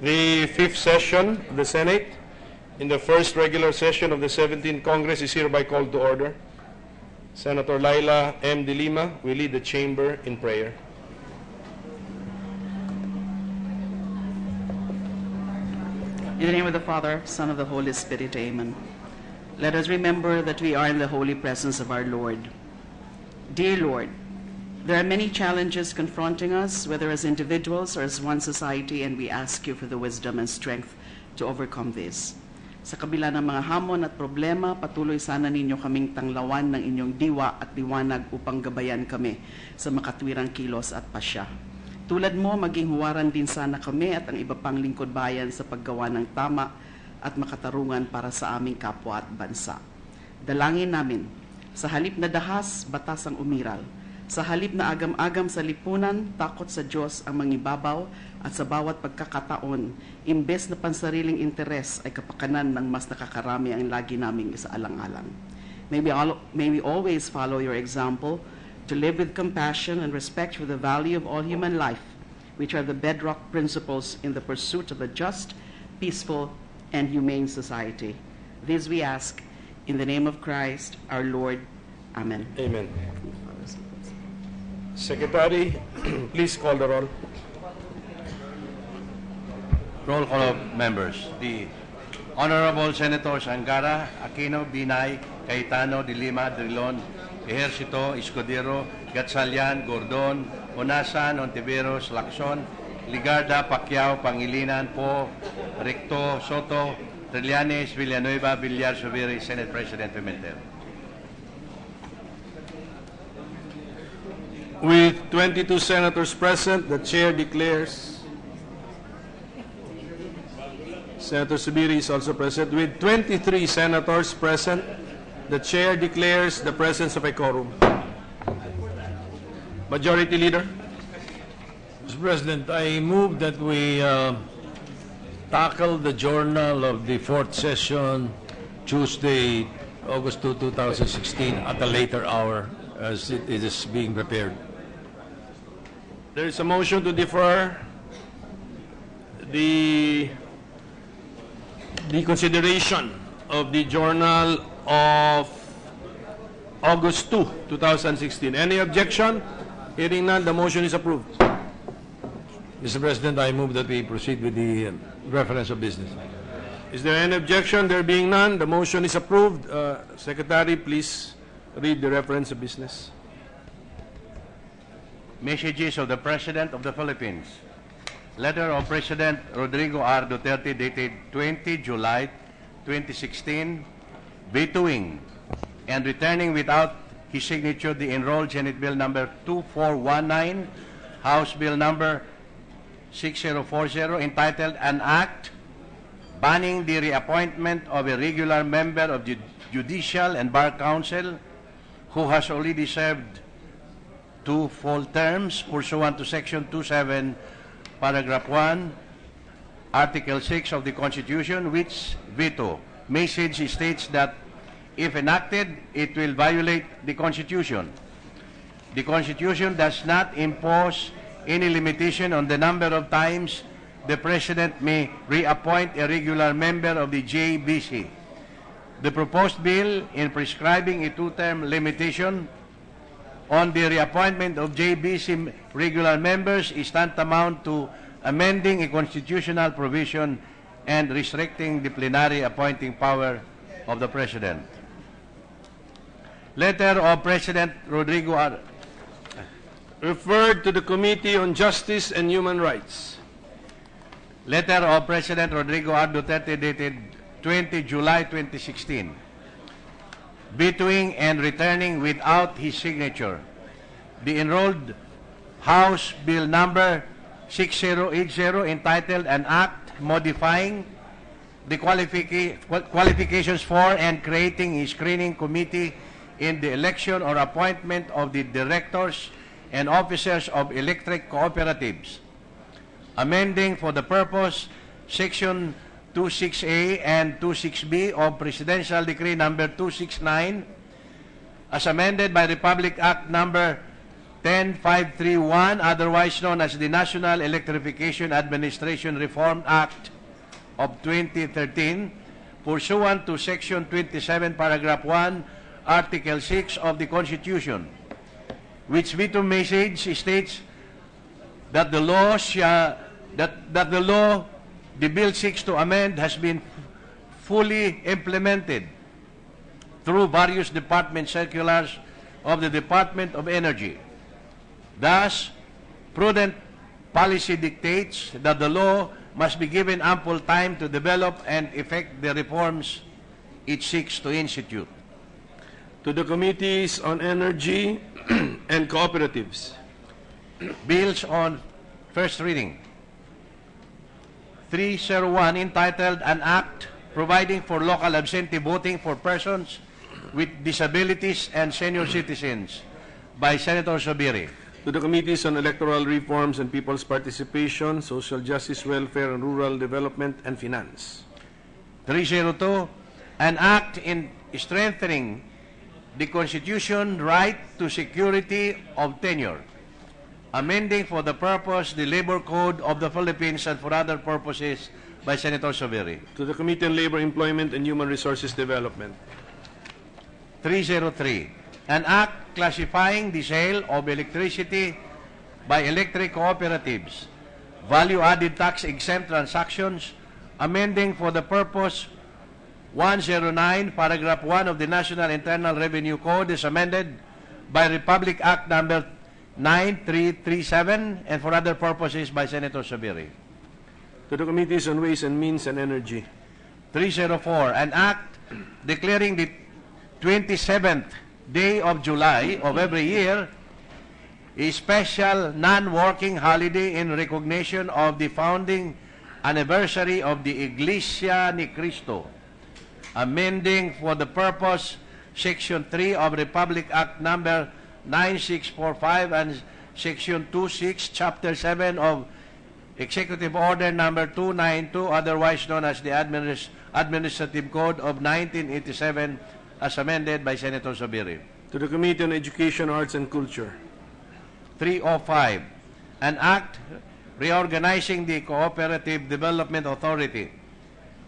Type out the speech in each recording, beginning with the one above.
The fifth session of the Senate in the first regular session of the 17th Congress is hereby called to order. Senator Laila M. De Lima will lead the chamber in prayer. In the name of the Father, Son of the Holy Spirit, amen. Let us remember that we are in the holy presence of our Lord. Dear Lord, there are many challenges confronting us, whether as individuals or as one society, and we ask you for the wisdom and strength to overcome this. Sa kabila ng mga hamon at problema, patuloy sana ninyo kaming tanglawan ng inyong diwa at liwanag upang gabayan kami sa makatwirang kilos at pasya. Tulad mo, maging huwaran din sana kami at ang iba pang lingkod bayan sa paggawa ng tama at makatarungan para sa aming kapwa at bansa. Dalangin namin, sa halip na dahas, batas ang umiral. Sa halip na agam-agam sa lipunan, takot sa Diyos ang mangibabaw at sa bawat pagkakataon, imbes na pansariling interes ay kapakanan ng mas nakakarami ang lagi naming isaalang-alang. May we always follow your example to live with compassion and respect for the value of all human life, which are the bedrock principles in the pursuit of a just, peaceful, and humane society. This we ask in the name of Christ, our Lord. Amen. Amen. Secretary, please call the roll. Roll call of members. The Honorable Senators Angara, Aquino, Binay, Cayetano, De Lima, Drilon, Ejercito, Escudero, Gatchalian, Gordon, Onasan, Ontiveros, Lacson, Ligarda, Pacquiao, Pangilinan, Po, Recto, Soto, Trillanes, Villanueva, Villar, Subiri, Senate President Pimentel. With 22 senators present, the chair declares. Senator Subiri is also present. With 23 senators present, the chair declares the presence of a quorum. Majority Leader. Mr. President, I move that we tackle the journal of the fourth session Tuesday, August 2, 2016 at a later hour as it is being prepared. There is a motion to defer the consideration of the journal of August 2, 2016. Any objection? Hearing none, the motion is approved. Mr. President, I move that we proceed with the reference of business. Is there any objection? There being none, the motion is approved. Secretary, please read the reference of business. Messages of the President of the Philippines. Letter of President Rodrigo R. Duterte dated 20 July 2016, vetoing and returning without his signature the enrolled Senate Bill number 2419, House Bill number 6040, entitled An Act Banning the Reappointment of a Regular Member of the Judicial and Bar Council who has already served 2 full terms pursuant to Section 27, Paragraph 1, Article 6 of the Constitution, which veto message states that if enacted, it will violate the Constitution. The Constitution does not impose any limitation on the number of times the President may reappoint a regular member of the JBC. The proposed bill, in prescribing a 2-term limitation on the reappointment of JBC regular members, is tantamount to amending a constitutional provision and restricting the plenary appointing power of the President. Letter of President Rodrigo R. Referred to the Committee on Justice and Human Rights. Letter of President Rodrigo R. Duterte dated 20 July 2016, vetoing and returning without his signature the enrolled House Bill number 6080, entitled An Act Modifying the Qualifications for and Creating a Screening Committee in the Election or Appointment of the Directors and Officers of Electric Cooperatives, amending for the purpose Section 26A and 26B of Presidential Decree number 269 as amended by Republic Act number 10531, otherwise known as the National Electrification Administration Reform Act of 2013, pursuant to Section 27, Paragraph 1, Article 6 of the Constitution, which veto message states that the law the bill seeks to amend has been fully implemented through various department circulars of the Department of Energy. Thus, prudent policy dictates that the law must be given ample time to develop and effect the reforms it seeks to institute. To the Committees on Energy and Cooperatives. Bills on first reading. 301, entitled An Act Providing for Local Absentee Voting for Persons with Disabilities and Senior Citizens, by Senator Zubiri. To the Committees on Electoral Reforms and People's Participation, Social Justice, Welfare and Rural Development, and Finance. 302, an act in strengthening the Constitution right to security of tenure, amending for the purpose the Labor Code of the Philippines and for other purposes, by Senator Zubiri. To the Committee on Labor, Employment and Human Resources Development. 303, an act classifying the sale of electricity by electric cooperatives, value-added tax-exempt transactions, amending for the purpose 109, Paragraph 1 of the National Internal Revenue Code is amended by Republic Act Number 9337 and for other purposes, by Senator Zubiri. To the Committees on Ways and Means and Energy. 304, an act declaring the 27th day of July of every year a special non-working holiday in recognition of the founding anniversary of the Iglesia ni Cristo, amending for the purpose Section 3 of Republic Act Number 9645 and Section 26, Chapter 7 of Executive Order Number 292, otherwise known as the Administrative Code of 1987, as amended by Senator Zubiri. To the Committee on Education, Arts and Culture. 305, an act reorganizing the Cooperative Development Authority,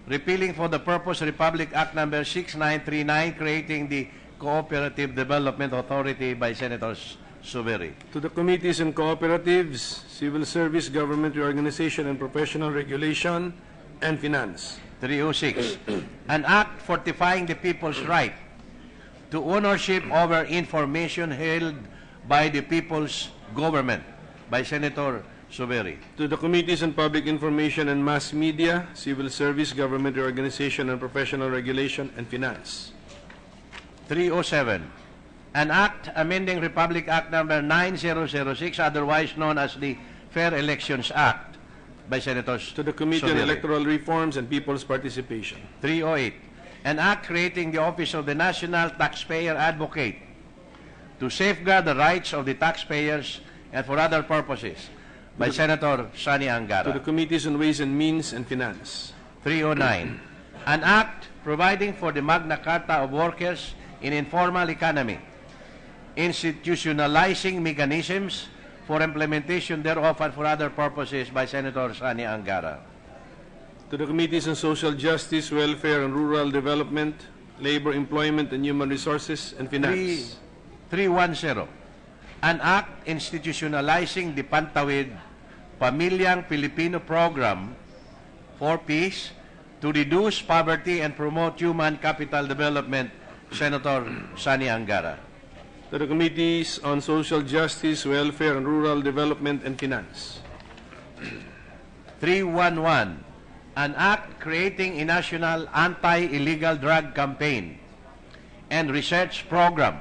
repealing for the purpose Republic Act Number 6939, creating the Cooperative Development Authority, by Senator Zubiri. To the Committees on Cooperatives, Civil Service, Government Reorganization and Professional Regulation, and Finance. 306, an act fortifying the people's right to ownership over information held by the people's government, by Senator Zubiri. To the Committees on Public Information and Mass Media, Civil Service, Government Reorganization and Professional Regulation, and Finance. 307, an act amending Republic Act Number 9006, otherwise known as the Fair Elections Act, by Senators To the Committee on Zubiri. Electoral Reforms and People's Participation. 308, an act creating the Office of the National Taxpayer Advocate to safeguard the rights of the taxpayers and for other purposes, by Senator Sani To the Angara. Committees on Ways and Means and Finance. 309, an act providing for the Magna Carta of Workers in Informal Economy, institutionalizing mechanisms for implementation thereof and for other purposes, by Senator Sani Angara. To the Committees on Social Justice, Welfare and Rural Development, Labor, Employment and Human Resources, and Finance. 310, an act institutionalizing the Pantawid Pamilyang Pilipino Program for Peace to reduce poverty and promote human capital development, Senator Sani Angara. To the Committees on Social Justice, Welfare and Rural Development, and Finance. 311, an act creating a national anti-illegal drug campaign and research program,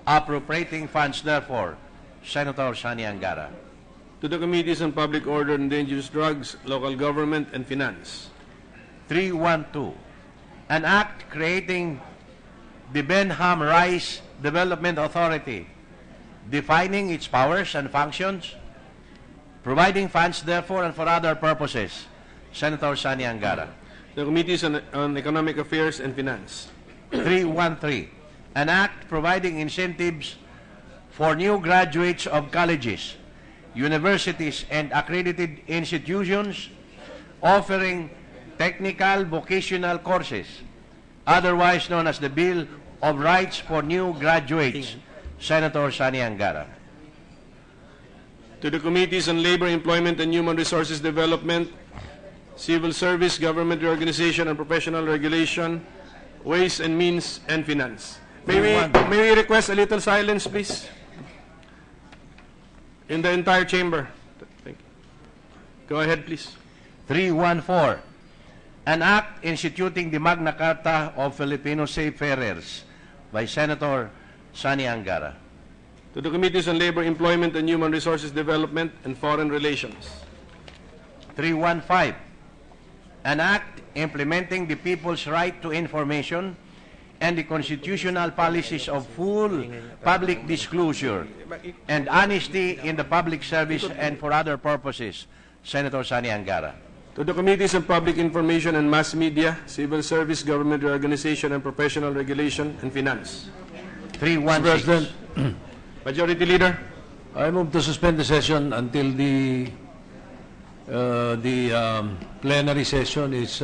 appropriating funds therefore, Senator Sani Angara. To the Committees on Public Order and Dangerous Drugs, Local Government, and Finance. 312, an act creating the Benham Rice Development Authority, defining its powers and functions, providing funds therefore and for other purposes, Senator Sani Angara. The Committees on Economic Affairs and Finance. 313, an act providing incentives for new graduates of colleges, universities, and accredited institutions offering technical vocational courses, otherwise known as the Bill of Rights for New Graduates, Senator Sani Angara. To the Committees on Labor, Employment, and Human Resources Development, Civil Service, Government Reorganization, and Professional Regulation, Ways and Means, and Finance. May we request a little silence, please? In the entire chamber. Thank you. Go ahead, please. 314, an act instituting the Magna Carta of Filipino Seafarers by Senator Sani Angara. To the Committees on Labor, Employment, and Human Resources Development, and Foreign Relations. 315, an act implementing the people's right to information and the constitutional policies of full public disclosure and honesty in the public service and for other purposes, Senator Sani Angara. To the Committees on Public Information and Mass Media, Civil Service, Government Reorganization, and Professional Regulation, and Finance. 316. President, Majority Leader. I move to suspend the session until the plenary session is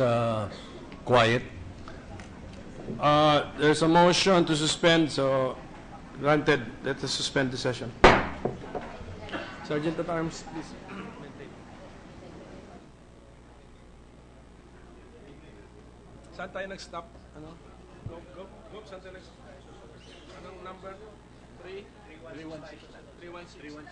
quiet. There's a motion to suspend, so granted, let us suspend the session. Sergeant at Arms, please. Saan tayo nag-stop? Ano? Go, saan tayo nag-stop? Anong number? 3? 316. 316.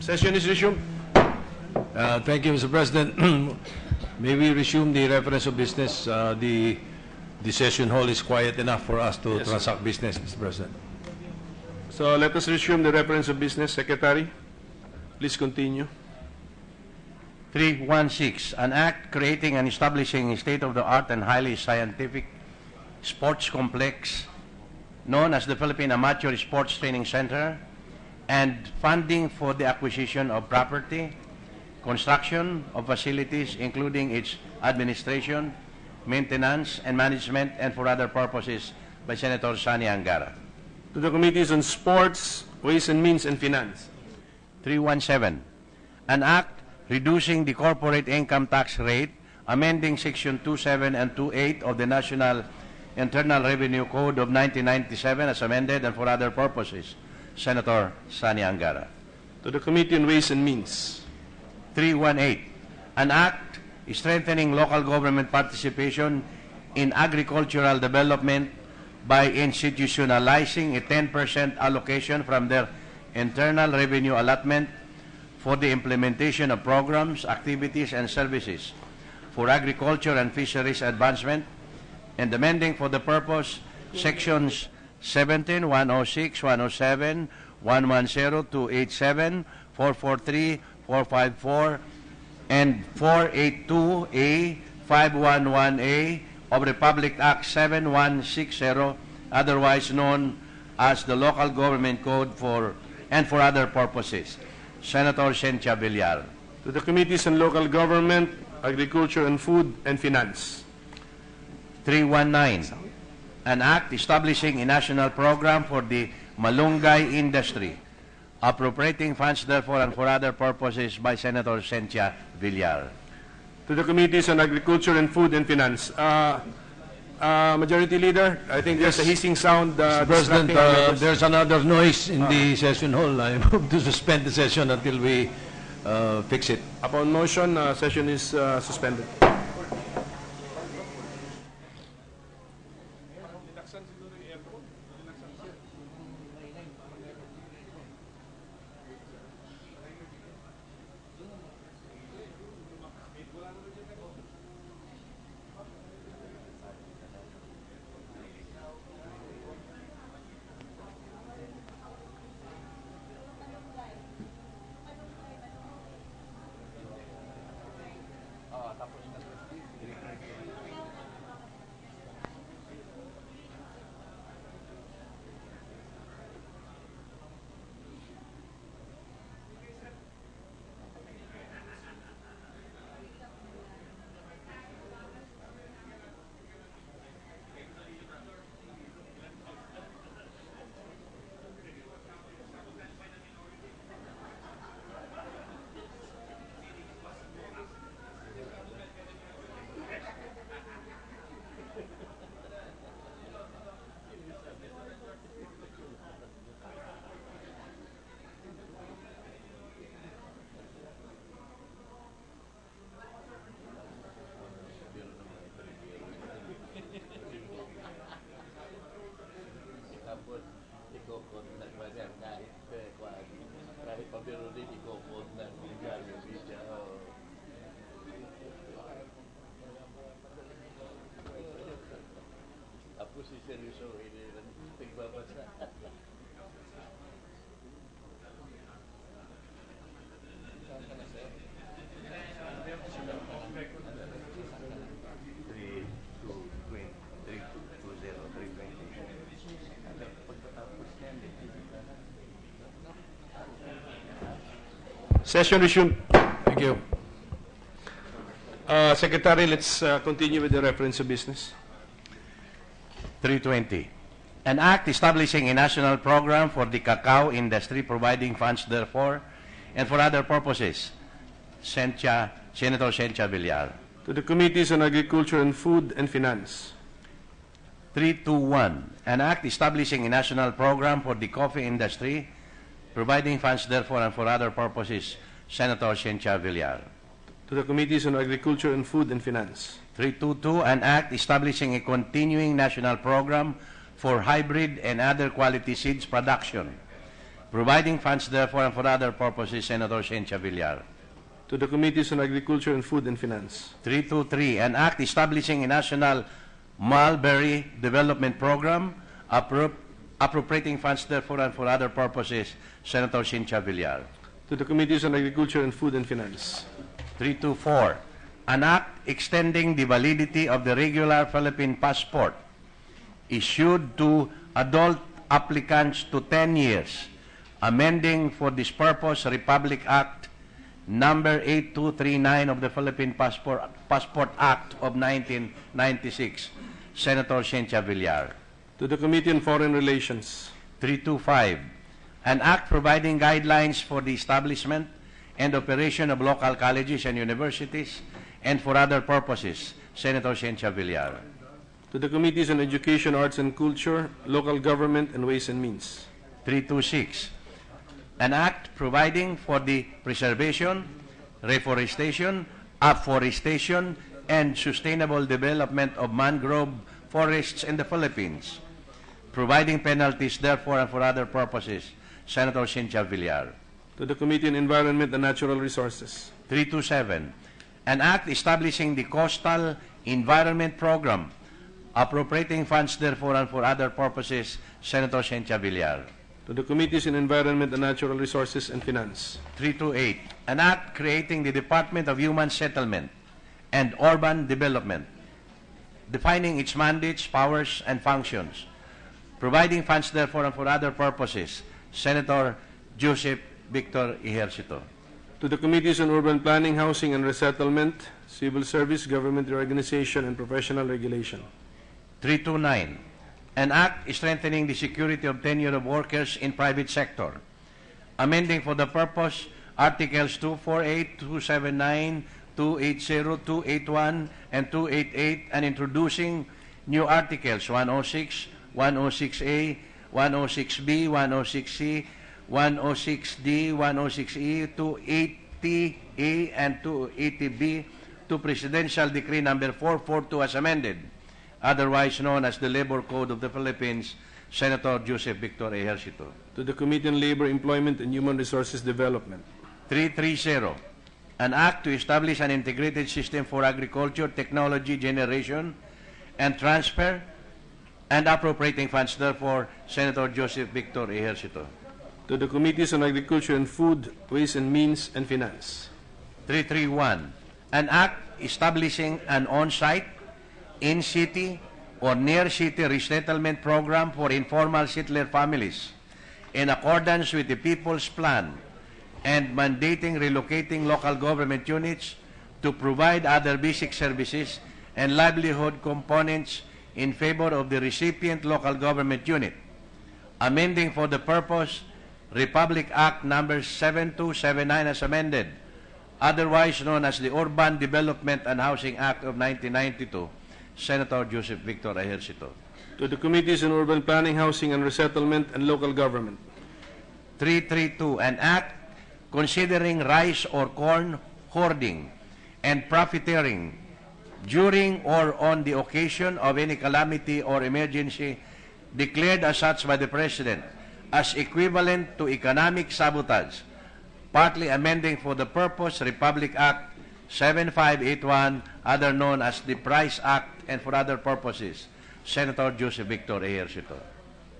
Session is resumed. Thank you, Mr. President. May we resume the reference of business? The session hall is quiet enough for us to transact business, Mr. President. So let us resume the reference of business. Secretary, please continue. 316, an act creating and establishing a state-of-the-art and highly scientific sports complex known as the Philippine Amateur Sports Training Center and funding for the acquisition of property, construction of facilities, including its administration, maintenance, and management, and for other purposes by Senator Sani Angara. To the Committees on Sports, Ways and Means, and Finance. 317, an act reducing the corporate income tax rate, amending Section 27 and 28 of the National Internal Revenue Code of 1997 as amended and for other purposes. Senator Sani Angara. To the Committee on Ways and Means. 318, an act strengthening local government participation in agricultural development by institutionalizing a 10% allocation from their internal revenue allotment for the implementation of programs, activities, and services for agriculture and fisheries advancement, and amending for the purpose sections 17, 106, 107, 110, 287, 443, 454, and 482A, 511A of Republic Act 7160, otherwise known as the Local Government Code for other purposes. Senator Sentia Villar. To the Committees on Local Government, Agriculture and Food, and Finance. 319, an act establishing a national program for the malunggay industry, appropriating funds therefore and for other purposes by Senator Sentia Villar. To the Committees on Agriculture and Food and Finance. Majority Leader, I think there's a hissing sound. Mr. President, distracting our members. there's another noise in the session hall. I move to suspend the session until we fix it. Upon motion, session is suspended. Session resumed. Thank you. Secretary, let's continue with the reference of business. 320, an act establishing a national program for the cacao industry, providing funds therefore and for other purposes. Senator Sentia Villar. To the Committees on Agriculture and Food and Finance. 321, an act establishing a national program for the coffee industry, providing funds therefore and for other purposes. Senator Sentia Villar. To the Committees on Agriculture and Food and Finance. 322, an act establishing a continuing national program for hybrid and other quality seeds production, providing funds therefore and for other purposes, Senator Ciencia Villar. To the Committees on Agriculture and Food and Finance. 323, an act establishing a national mulberry development program, appropriating funds therefore and for other purposes, Senator Ciencia Villar. To the Committees on Agriculture and Food and Finance. 324, an act extending the validity of the regular Philippine passport issued to adult applicants to 10 years, amending for this purpose Republic Act number 8239 of the Philippine Passport Act of 1996. Senator Ciencia Villar. To the Committee on Foreign Relations. 325, an act providing guidelines for the establishment and operation of local colleges and universities and for other purposes. Senator Ciencia Villar. To the Committees on Education, Arts and Culture, Local Government, and Ways and Means. 326, an act providing for the preservation, reforestation, afforestation, and sustainable development of mangrove forests in the Philippines, providing penalties therefore and for other purposes. Senator Ciencia Villar. To the Committee on Environment and Natural Resources. 327, an act establishing the Coastal Environment Program, appropriating funds therefore and for other purposes. Senator Ciencia Villar. To the Committees on Environment and Natural Resources and Finance. 328, an act creating the Department of Human Settlement and Urban Development, defining its mandates, powers, and functions, providing funds therefore and for other purposes. Senator Joseph Victor Ejercito. To the Committees on Urban Planning, Housing and Resettlement, Civil Service, Government Reorganization, and Professional Regulation. 329, an act strengthening the security of tenure of workers in private sector, amending for the purpose Articles 248, 279, 280, 281, and 288, and introducing new articles 106, 106A, 106B, 106C, 106D, 106E, 280A, and 280B to Presidential Decree number 442 as amended, otherwise known as the Labor Code of the Philippines. Senator Joseph Victor Ejercito. To the Committee on Labor, Employment, and Human Resources Development. 330, an act to establish an integrated system for agriculture, technology generation, and transfer, and appropriating funds therefore. Senator Joseph Victor Ejercito. To the Committees on Agriculture and Food, Ways and Means, and Finance. 331, an act establishing an on-site, in-city, or near-city resettlement program for informal settler families in accordance with the People's Plan and mandating relocating local government units to provide other basic services and livelihood components in favor of the recipient local government unit, amending for the purpose Republic Act number 7279 as amended, otherwise known as the Urban Development and Housing Act of 1992. Senator Joseph Victor Ejercito. To the Committees on Urban Planning, Housing and Resettlement, and Local Government. 332, an act considering rice or corn hoarding and profiteering during or on the occasion of any calamity or emergency declared as such by the President as equivalent to economic sabotage, partly amending for the purpose Republic Act 7581, other known as the Price Act, and for other purposes. Senator Joseph Victor Ejercito.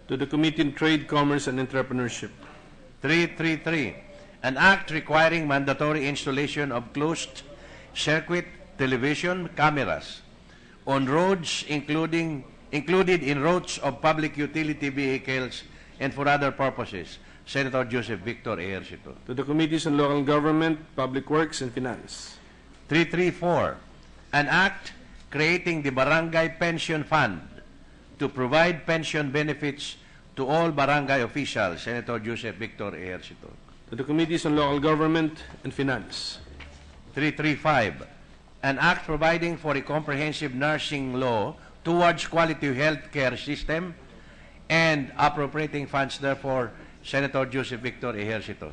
To the Committee on Trade, Commerce, and Entrepreneurship. 333, an act requiring mandatory installation of closed-circuit television cameras on roads included in roads of public utility vehicles and for other purposes. Senator Joseph Victor Ejercito. To the Committees on Local Government, Public Works, and Finance. 334, an act creating the Barangay Pension Fund to provide pension benefits to all barangay officials. Senator Joseph Victor Ejercito. To the Committees on Local Government and Finance. 335, an act providing for a comprehensive nursing law towards quality health care system and appropriating funds therefore. Senator Joseph Victor Ejercito.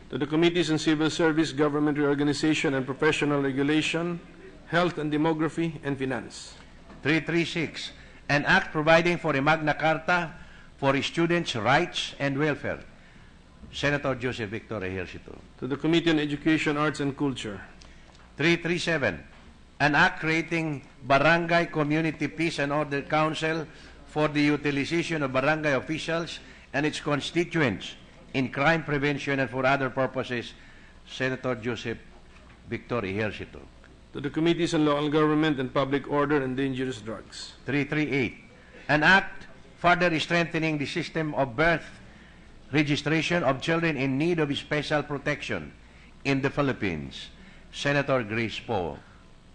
To the Committees on Civil Service, Government Reorganization, and Professional Regulation, Health and Demography, and Finance. 336, an act providing for a Magna Carta for students' rights and welfare, Senator Joseph Victor Ejercito. To the Committee on Education, Arts, and Culture. 337, an act creating Barangay Community Peace and Order Council for the utilization of barangay officials and its constituents in crime prevention and for other purposes, Senator Joseph Victor Ejercito. To the Committees on Local Government and Public Order and Dangerous Drugs. 338, an act further strengthening the system of birth registration of children in need of special protection in the Philippines, Senator Grace Poe.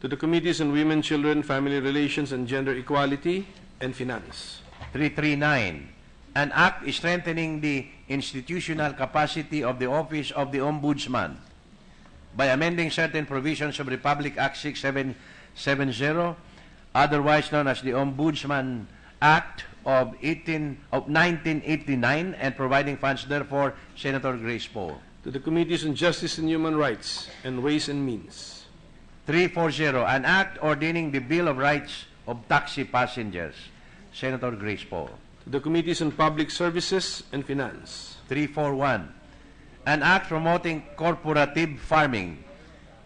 To the Committees on Women, Children, Family Relations, and Gender Equality and Finance. 339, an act strengthening the institutional capacity of the Office of the Ombudsman by amending certain provisions of Republic Act 6770, otherwise known as the Ombudsman Act of 1989, and providing funds therefore, Senator Grace Poe. To the Committees on Justice and Human Rights and Ways and Means. 340, an act ordaining the Bill of Rights of Taxi Passengers, Senator Grace Poe. To the Committees on Public Services and Finance. 341, an act promoting corporative farming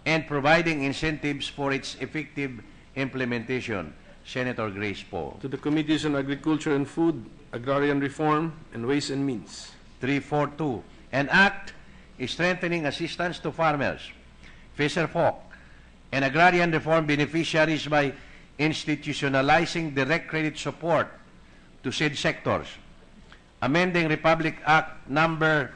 and providing incentives for its effective implementation, Senator Grace Poe. To the Committees on Agriculture and Food, Agrarian Reform, and Ways and Means. 342, an act strengthening assistance to farmers, fisherfolk, and agrarian reform beneficiaries by institutionalizing direct credit support to said sectors, amending Republic Act number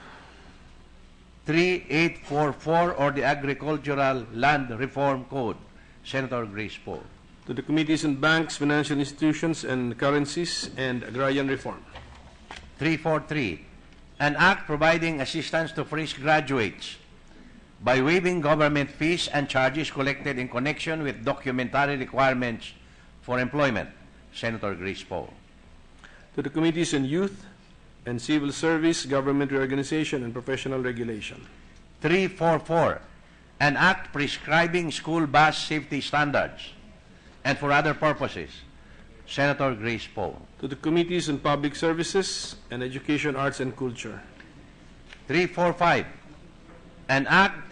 3844 or the Agricultural Land Reform Code, Senator Grace Poe. To the Committees on Banks, Financial Institutions, and Currencies, and Agrarian Reform. 343, an act providing assistance to fresh graduates by waiving government fees and charges collected in connection with documentary requirements for employment, Senator Grace Poe. To the Committees on Youth and Civil Service, Government Reorganization, and Professional Regulation. 344, an act prescribing school bus safety standards and for other purposes, Senator Grace Poe. To the Committees on Public Services and Education, Arts, and Culture. 345, an act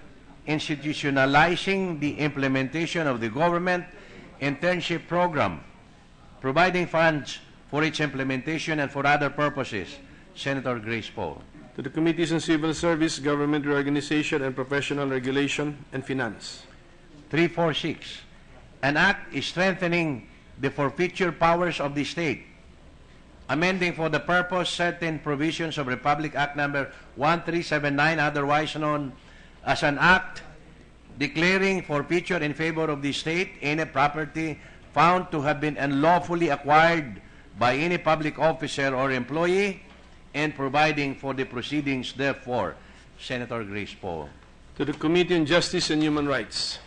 institutionalizing the implementation of the government internship program, providing funds for its implementation and for other purposes, Senator Grace Poe. To the Committees on Civil Service, Government Reorganization, and Professional Regulation, and Finance. 346, an act strengthening the forfeiture powers of the state, amending for the purpose certain provisions of Republic Act number 1379, otherwise known as an act declaring forfeiture in favor of the state any property found to have been unlawfully acquired by any public officer or employee and providing for the proceedings therefore, Senator Grace Poe. To the Committee on Justice and Human Rights.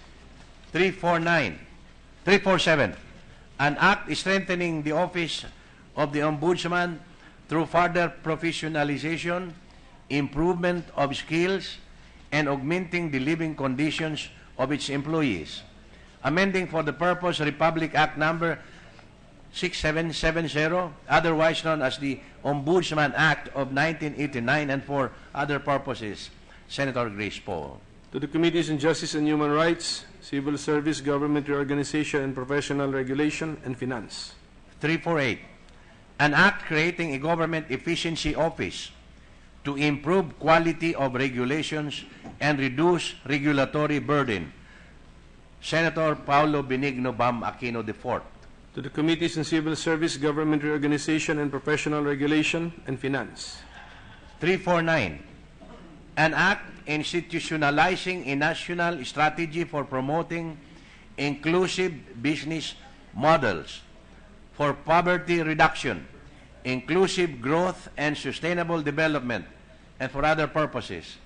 347, an act strengthening the office of the Ombudsman through further professionalization, improvement of skills, and augmenting the living conditions of its employees, amending for the purpose Republic Act number 6770, otherwise known as the Ombudsman Act of 1989, and for other purposes, Senator Grace Poe. To the Committees on Justice and Human Rights, Civil Service, Government Reorganization, and Professional Regulation, and Finance. 348, an act creating a government efficiency office to improve quality of regulations and reduce regulatory burden, Senator Paulo Benigno Bam Aquino IV. To the Committees on Civil Service, Government Reorganization, and Professional Regulation, and Finance. 349, an act institutionalizing a national strategy for promoting inclusive business models for poverty reduction, inclusive growth and sustainable development, and for other purposes,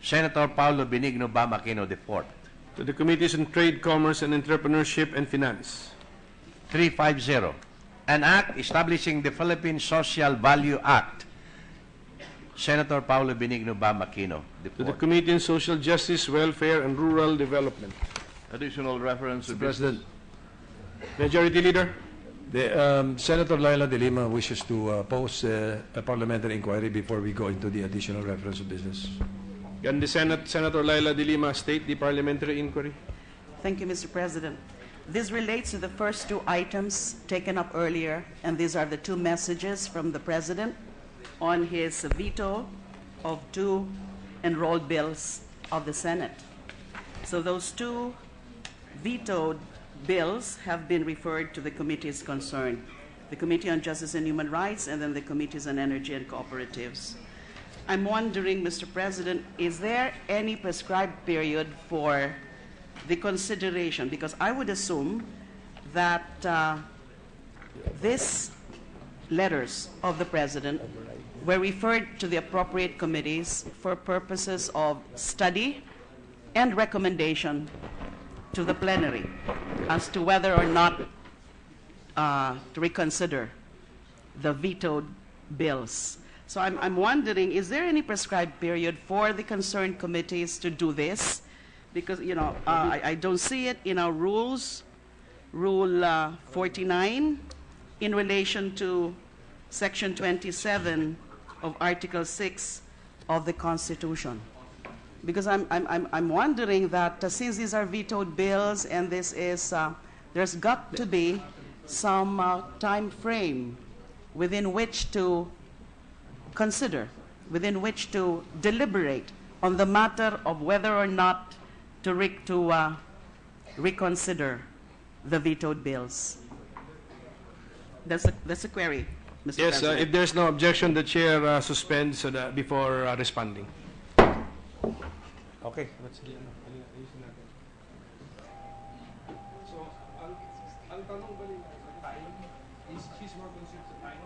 Senator Paulo Benigno Bam Aquino IV. To the Committees on Trade, Commerce, and Entrepreneurship, and Finance. 350, an act establishing the Philippine Social Value Act, Senator Paulo Benigno Bam Aquino To the IV. Committee on Social Justice, Welfare, and Rural Development. Additional reference to Mr. President, Majority Leader. Senator Laila de Lima wishes to pose a parliamentary inquiry before we go into the additional reference of business. Can the Senator Laila de Lima state the parliamentary inquiry? Thank you, Mr. President. This relates to the first two items taken up earlier, and these are the two messages from the President on his veto of two enrolled bills of the Senate. So those two vetoed bills have been referred to the committees concerned, the Committee on Justice and Human Rights and then the Committees on Energy and Cooperatives. I'm wondering, Mr. President, is there any prescribed period for the consideration? Because I would assume that these letters of the President were referred to the appropriate committees for purposes of study and recommendation to the plenary as to whether or not to reconsider the vetoed bills. So I'm wondering, is there any prescribed period for the concerned committees to do this? Because, you know, I don't see it in our rules, Rule 49, in relation to Section 27 of Article 6 of the Constitution. Because I'm wondering that since these are vetoed bills and this is, there's got to be some time frame within which to consider, within which to deliberate on the matter of whether or not to reconsider the vetoed bills. That's a query, Mr. Yes, President. if there's no objection, the chair suspends before responding. Okay. So, ang tanong ba nila sa time is she's more concerned sa time?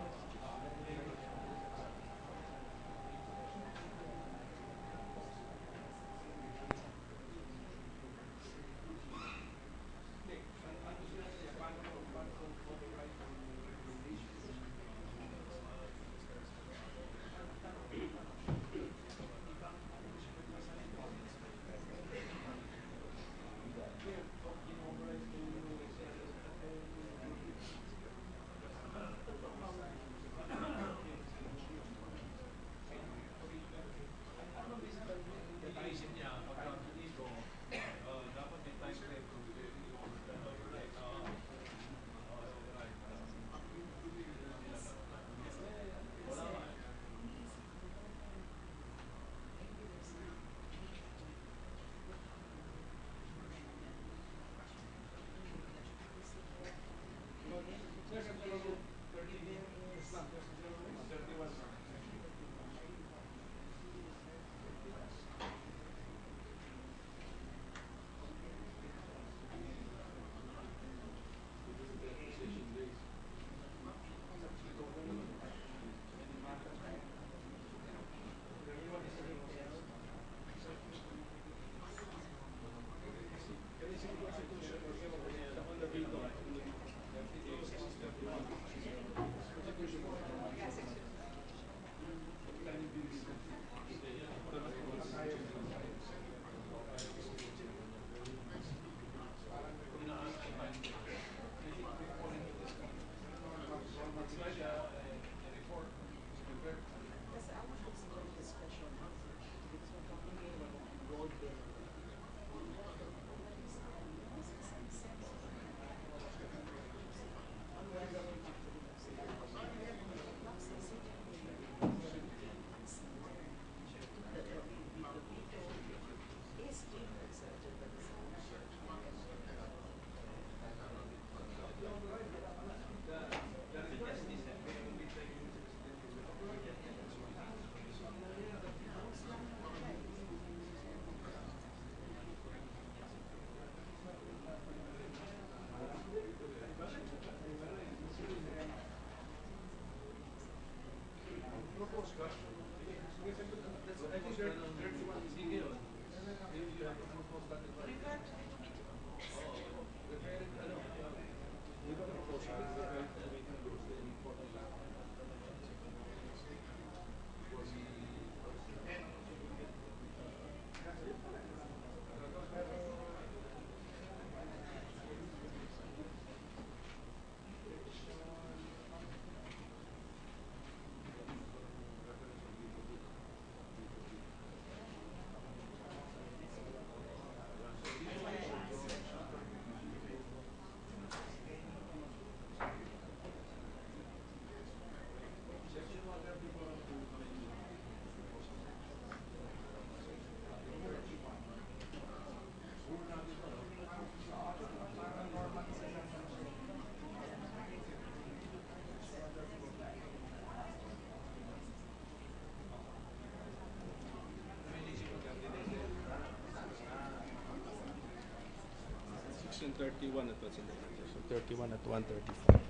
Section 31 at what's in there? Section 31 at 135.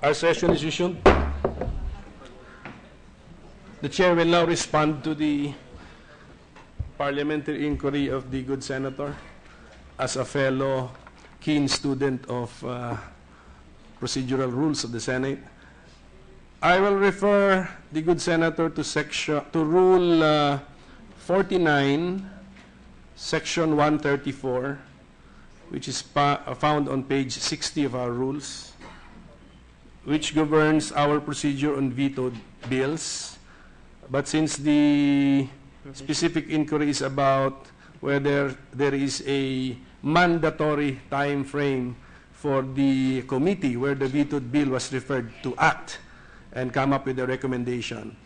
Our session is resumed. The chair will now respond to the parliamentary inquiry of the good senator as a fellow keen student of procedural rules of the Senate. I will refer the good senator to Rule 49, Section 134, which is found on page 60 of our rules, which governs our procedure on vetoed bills. But since the specific inquiry is about whether there is a mandatory time frame for the committee where the vetoed bill was referred to act and come up with a recommendation,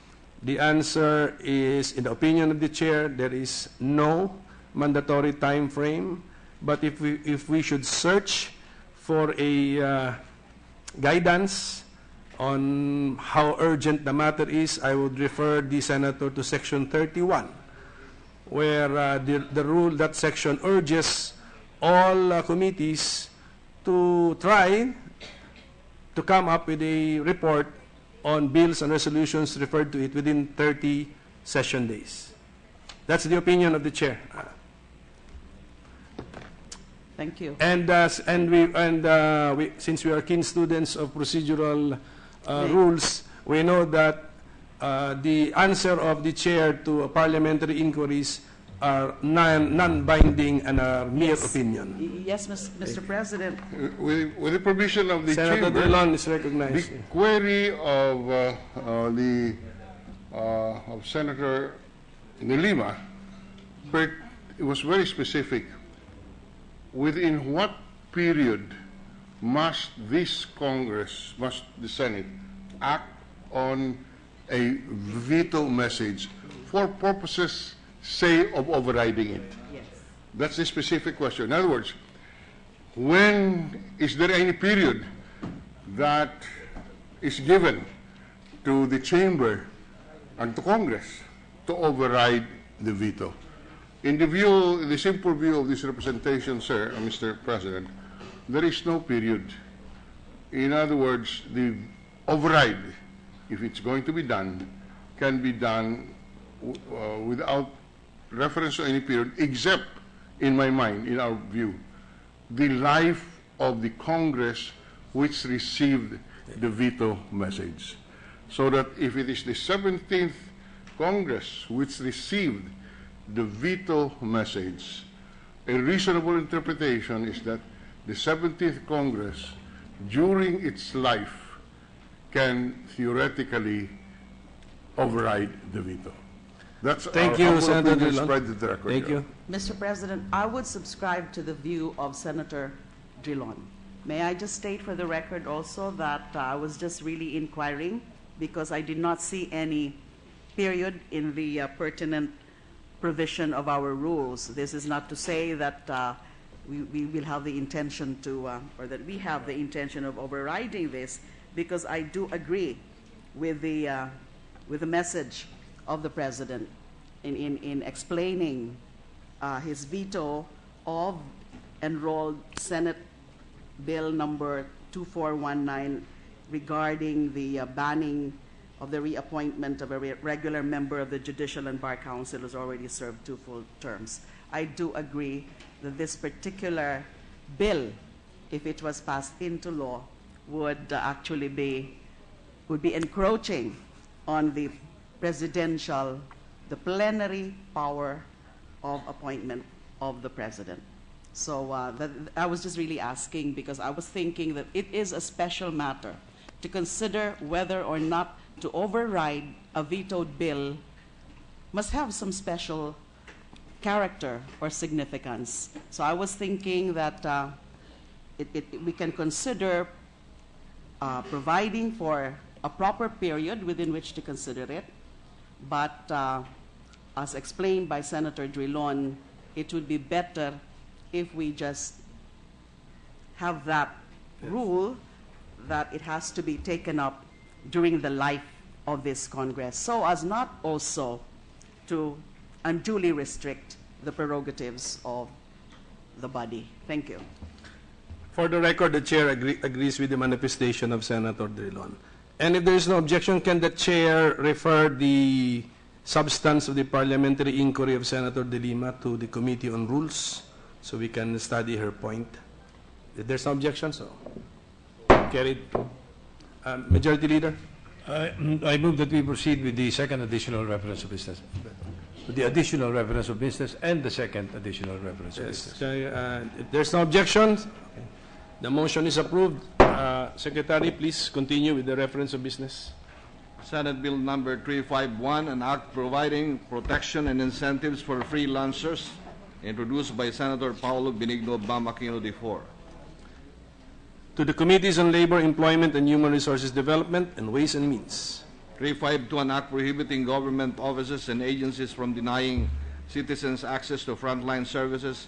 the answer is, in the opinion of the chair, there is no mandatory time frame. But if we should search for a guidance on how urgent the matter is, I would refer the senator to Section 31, where the rule, that section urges all committees to try to come up with a report on bills and resolutions referred to it within 30 session days. That's the opinion of the chair. Thank you. And since we are keen students of procedural rules, we know that the answer of the chair to parliamentary inquiries are non-binding and are mere opinion. Yes, Mr. President. With the permission of the Senator chamber, Dillon is recognized. the query of Senator De Lima, it was very specific. Within what period must this Congress, must the Senate, act on a veto message for purposes, say, of overriding it? Yes. That's the specific question. In other words, when is there any period that is given to the chamber and to Congress to override the veto? In the simple view of this representation, sir, Mr. President, there is no period. In other words, the override, if it's going to be done, can be done without reference to any period, except, in my mind, in our view, the life of the Congress which received the veto message. So that if it is the 17th Congress which received the veto message, a reasonable interpretation is that the 17th Congress, during its life, can theoretically override the veto. That's Thank our you, humble Senator opinion Dillon. spread to the record. Thank you. Mr. President, I would subscribe to the view of Senator Dillon. May I just state for the record also that I was just really inquiring because I did not see any period in the pertinent provision of our rules. This is not to say that we will have the intention to, or that we have the intention of overriding this, because I do agree with the message of the President in explaining his veto of enrolled Senate Bill number 2419 regarding the banning of the reappointment of a regular member of the Judicial and Bar Council who's already served 2 full terms. I do agree that this particular bill, if it was passed into law, would actually be encroaching on the plenary power of appointment of the President. So I was just really asking because I was thinking that it is a special matter to consider whether or not to override a vetoed bill must have some special character or significance. So I was thinking that we can consider providing for a proper period within which to consider it, but as explained by Senator Drilon, it would be better if we just have that rule that it has to be taken up during the life of this Congress, so as not also to unduly restrict the prerogatives of the body. Thank you. For the record, the chair agrees with the manifestation of Senator Drilon. And if there is no objection, can the chair refer the substance of the parliamentary inquiry of Senator De Lima to the Committee on Rules so we can study her point? If there's no objection, so carried. Majority Leader? I move that we proceed with the second additional reference of business. With the additional reference of business and the second additional reference of business. If there's no objection, the motion is approved. Secretary, please continue with the reference of business. Senate Bill number 351, an act providing protection and incentives for freelancers, introduced by Senator Paulo Benigno Bamaquino IV. To the Committees on Labor, Employment and Human Resources Development and Ways and Means. 352, an act prohibiting government offices and agencies from denying citizens access to frontline services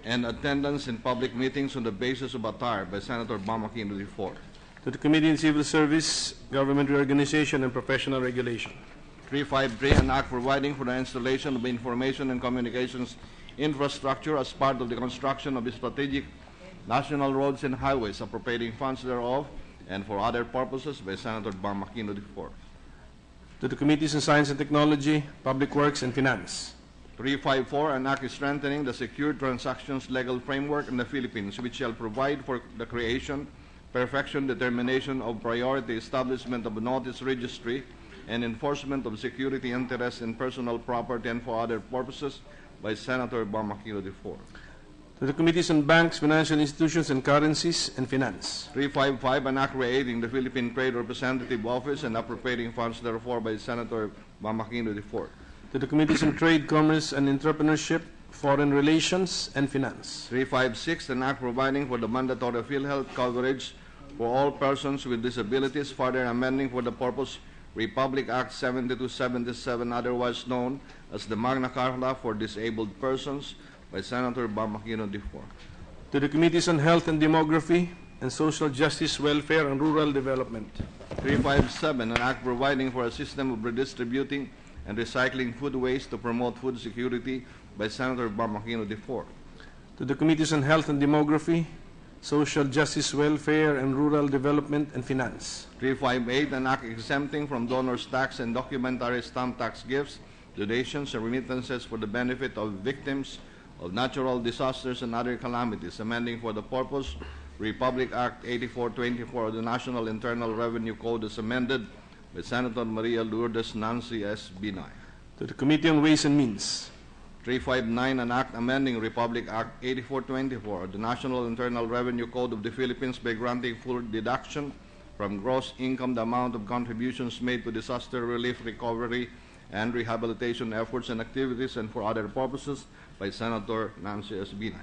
and attendance in public meetings on the basis of attire, by Senator Bamaquino IV. To the Committee on Civil Service, Government Reorganization and Professional Regulation. 353, an act providing for the installation of information and communications infrastructure as part of the construction of strategic national roads and highways, appropriating funds thereof and for other purposes, by Senator Bamaquino IV. To the Committees on Science and Technology, Public Works and Finance. 354, an act strengthening the secure transactions legal framework in the Philippines, which shall provide for the creation, perfection, determination of priority, establishment of a notice registry, and enforcement of security interests in personal property and for other purposes, by Senator Bamaquino IV. To the Committees on Banks, Financial Institutions and Currencies and Finance. 355, an act creating the Philippine Trade Representative Office and appropriating funds therefore, by Senator Bamaquino IV. To the Committees on Trade, Commerce and Entrepreneurship, Foreign Relations and Finance. 356, an act providing for the mandatory PhilHealth coverage for all persons with disabilities, further amending for the purpose Republic Act 7277, otherwise known as the Magna Carta for Disabled Persons, by Senator Bamaquino IV. To the Committees on Health and Demography and Social Justice, Welfare and Rural Development. 357, an act providing for a system of redistributing and recycling food waste to promote food security, by Senator Bamaquino IV. To the Committees on Health and Demography, Social Justice, Welfare and Rural Development and Finance. 358, an act exempting from donors' tax and documentary stamp tax gifts, donations, and remittances for the benefit of victims of natural disasters and other calamities, amending for the purpose Republic Act 8424 of the National Internal Revenue Code as amended, by Senator Maria Lourdes Nancy S. Binay. To the Committee on Ways and Means. 359, an act amending Republic Act 8424 of the National Internal Revenue Code of the Philippines by granting full deduction from gross income the amount of contributions made to disaster relief, recovery, and rehabilitation efforts and activities and for other purposes, by Senator Nancy S. Binay.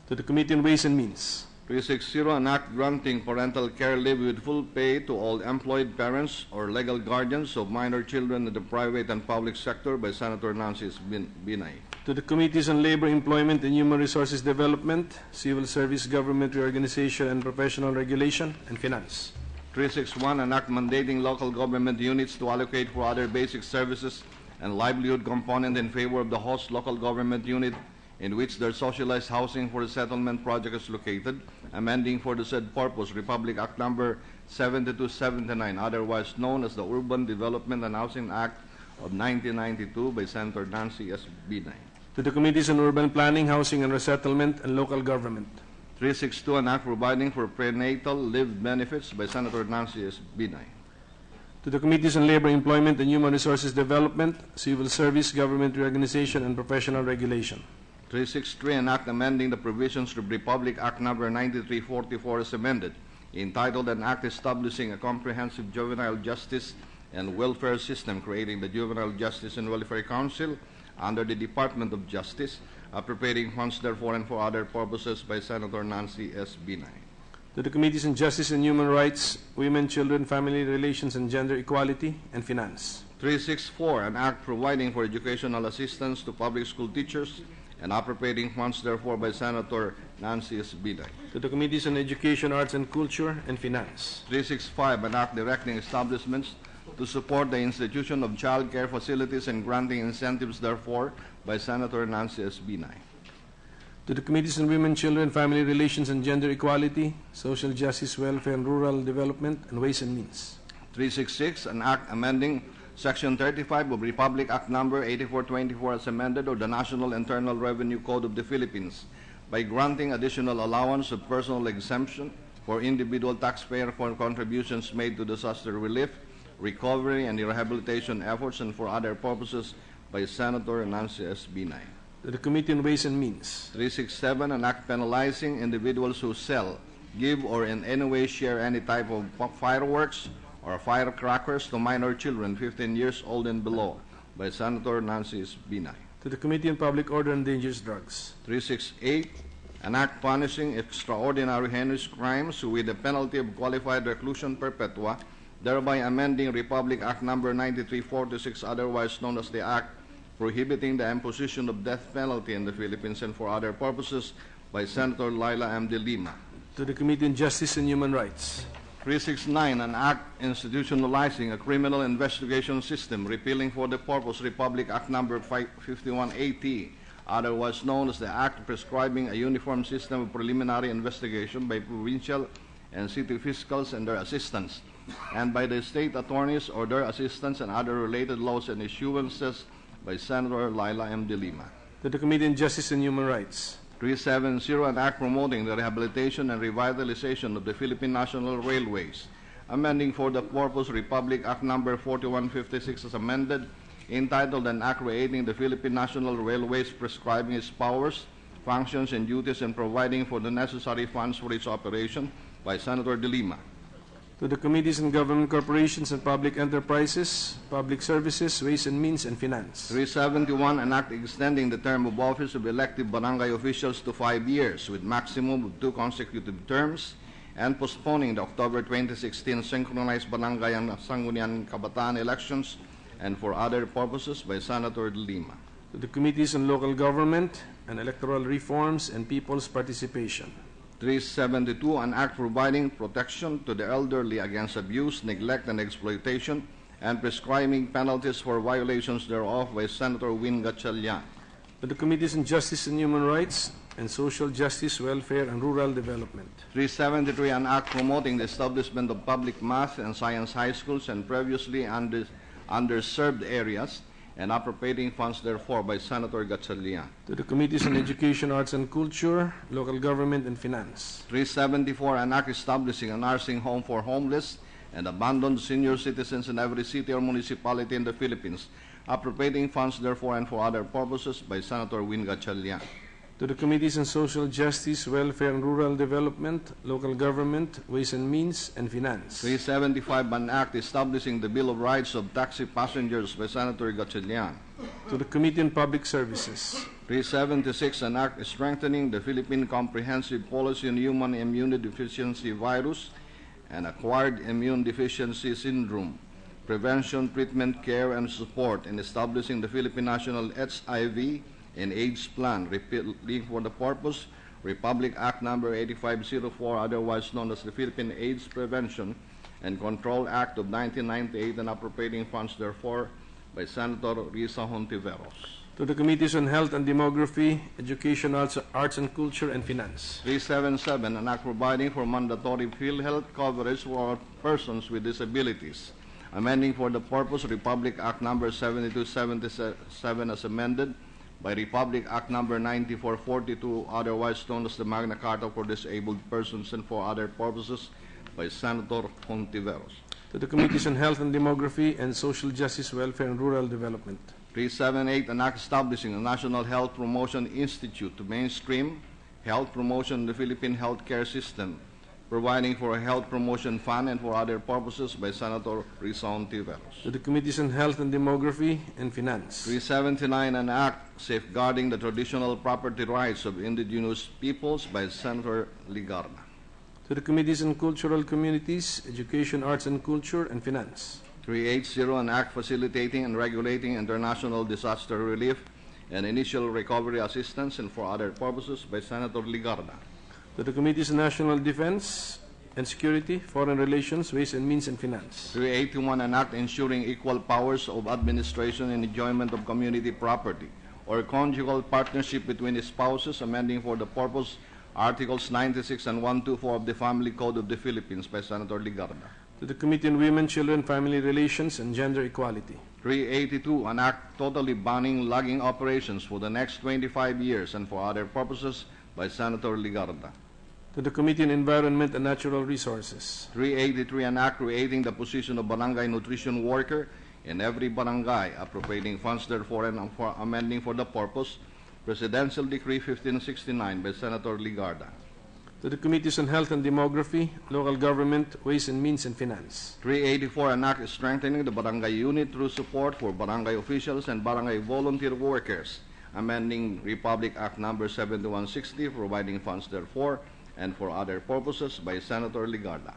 To the Committee on Ways and Means. 360, an act granting parental care leave with full pay to all employed parents or legal guardians of minor children in the private and public sector, by Senator Nancy S. Binay. To the Committees on Labor, Employment and Human Resources Development, Civil Service, Government Reorganization and Professional Regulation, and Finance. 361, an act mandating local government units to allocate for other basic services and livelihood component in favor of the host local government unit in which their socialized housing for the settlement project is located, amending for the said purpose Republic Act number 7279, otherwise known as the Urban Development and Housing Act of 1992, by Senator Nancy S. Binay. To the Committees on Urban Planning, Housing and Resettlement, and Local Government. 362, an act providing for prenatal leave benefits, by Senator Nancy S. Binay. To the Committees on Labor, Employment and Human Resources Development, Civil Service, Government Reorganization and Professional Regulation. 363, an act amending the provisions of Republic Act number 9344 as amended, entitled an act establishing a comprehensive juvenile justice and welfare system, creating the Juvenile Justice and Welfare Council under the Department of Justice, appropriating funds therefore and for other purposes, by Senator Nancy S. Binay. To the Committees on Justice and Human Rights, Women, Children, Family Relations and Gender Equality, and Finance. 364, an act providing for educational assistance to public school teachers and appropriating funds therefore, by Senator Nancy S. Binay. To the Committees on Education, Arts and Culture, and Finance. 365, an act directing establishments to support the institution of child care facilities and granting incentives therefore, by Senator Nancy S. Binay. To the Committees on Women, Children, Family Relations, and Gender Equality, Social Justice, Welfare, and Rural Development, and Ways and Means. 366, an act amending Section 35 of Republic Act Number 8424 as amended, or the National Internal Revenue Code of the Philippines, by granting additional allowance of personal exemption for individual taxpayer for contributions made to disaster relief, recovery, and rehabilitation efforts, and for other purposes, by Senator Nancy S. Binay. To the Committee on Ways and Means. 367, an act penalizing individuals who sell, give, or in any way share any type of fireworks or firecrackers to minor children 15 years old and below, by Senator Nancy S. Binay. To the Committee on Public Order and Dangerous Drugs. 368, an act punishing extraordinary heinous crimes with the penalty of qualified reclusion perpetua, thereby amending Republic Act Number 9346, otherwise known as the Act prohibiting the imposition of death penalty in the Philippines and for other purposes, by Senator Laila M. de Lima. To the Committee on Justice and Human Rights. 369, an act institutionalizing a criminal investigation system, repealing for the purpose Republic Act Number 5180, otherwise known as the Act prescribing a uniform system of preliminary investigation by provincial and city fiscals and their assistants, and by the state attorneys or their assistants, and other related laws and issuances, by Senator Laila M. de Lima. To the Committee on Justice and Human Rights. 370, an act promoting the rehabilitation and revitalization of the Philippine National Railways, amending for the purpose Republic Act Number 4156 as amended, entitled An Act Creating the Philippine National Railways, prescribing its powers, functions, and duties, and providing for the necessary funds for its operation, by Senator de Lima. To the Committees on Government Corporations and Public Enterprises, Public Services, Ways and Means, and Finance. 371, an act extending the term of office of elected barangay officials to 5 years with maximum of 2 consecutive terms, and postponing the October 2016 synchronized barangay and Sangguniang Kabataan elections, and for other purposes, by Senator de Lima. To the Committees on Local Government and Electoral Reforms and People's Participation. 372, an act providing protection to the elderly against abuse, neglect, and exploitation, and prescribing penalties for violations thereof, by Senator Win Gatchalian. To the Committees on Justice and Human Rights and Social Justice, Welfare, and Rural Development. 373, an act promoting the establishment of public math and science high schools and previously underserved areas, and appropriating funds therefore, by Senator Gatchalian. To the Committees on Education, Arts and Culture, Local Government, and Finance. 374, an act establishing a nursing home for homeless and abandoned senior citizens in every city or municipality in the Philippines, appropriating funds therefore and for other purposes, by Senator Win Gatchalian. To the Committees on Social Justice, Welfare, and Rural Development, Local Government, Ways and Means, and Finance. 375, an act establishing the Bill of Rights of taxi passengers, by Senator Gatchalian. To the Committee on Public Services. 376, an act strengthening the Philippine Comprehensive Policy on Human Immunodeficiency Virus and Acquired Immune Deficiency Syndrome, Prevention, Treatment, Care, and Support, and establishing the Philippine National HIV and AIDS Plan, repealing for the purpose Republic Act Number 8504, otherwise known as the Philippine AIDS Prevention and Control Act of 1998, and appropriating funds therefore, by Senator Risa Hontiveros. To the Committees on Health and Demography, Education, Arts and Culture, and Finance. 377, an act providing for mandatory PhilHealth coverage for persons with disabilities, amending for the purpose Republic Act Number 7277 as amended, by Republic Act Number 9442, otherwise known as the Magna Carta for Disabled Persons, and for other purposes, by Senator Hontiveros. To the Committees on Health and Demography and Social Justice, Welfare, and Rural Development. 378, an act establishing a National Health Promotion Institute to mainstream health promotion in the Philippine healthcare system, providing for a health promotion fund and for other purposes, by Senator Risa Hontiveros. To the Committees on Health and Demography and Finance. 379, an act safeguarding the traditional property rights of indigenous peoples, by Senator Ligarda. To the Committees on Cultural Communities, Education, Arts and Culture, and Finance. 380, an act facilitating and regulating international disaster relief and initial recovery assistance, and for other purposes, by Senator Ligarda. To the Committees on National Defense and Security, Foreign Relations, Ways and Means, and Finance. 381, an act ensuring equal powers of administration and enjoyment of community property, or conjugal partnership between spouses, amending for the purpose Articles 96 and 124 of the Family Code of the Philippines by Senator Ligarda. To the Committee on Women, Children, Family Relations, and Gender Equality. 382, an act totally banning logging operations for the next 25 years and for other purposes by Senator Ligarda. To the Committee on Environment and Natural Resources. 383, an act creating the position of barangay nutrition worker in every barangay, appropriating funds therefore and for amending for the purpose Presidential Decree 1569 by Senator Ligarda. To the Committees on Health and Demography, Local Government, Ways and Means, and Finance. 384, an act strengthening the barangay unit through support for barangay officials and barangay volunteer workers, amending Republic Act Number 7160, providing funds therefore and for other purposes by Senator Ligarda.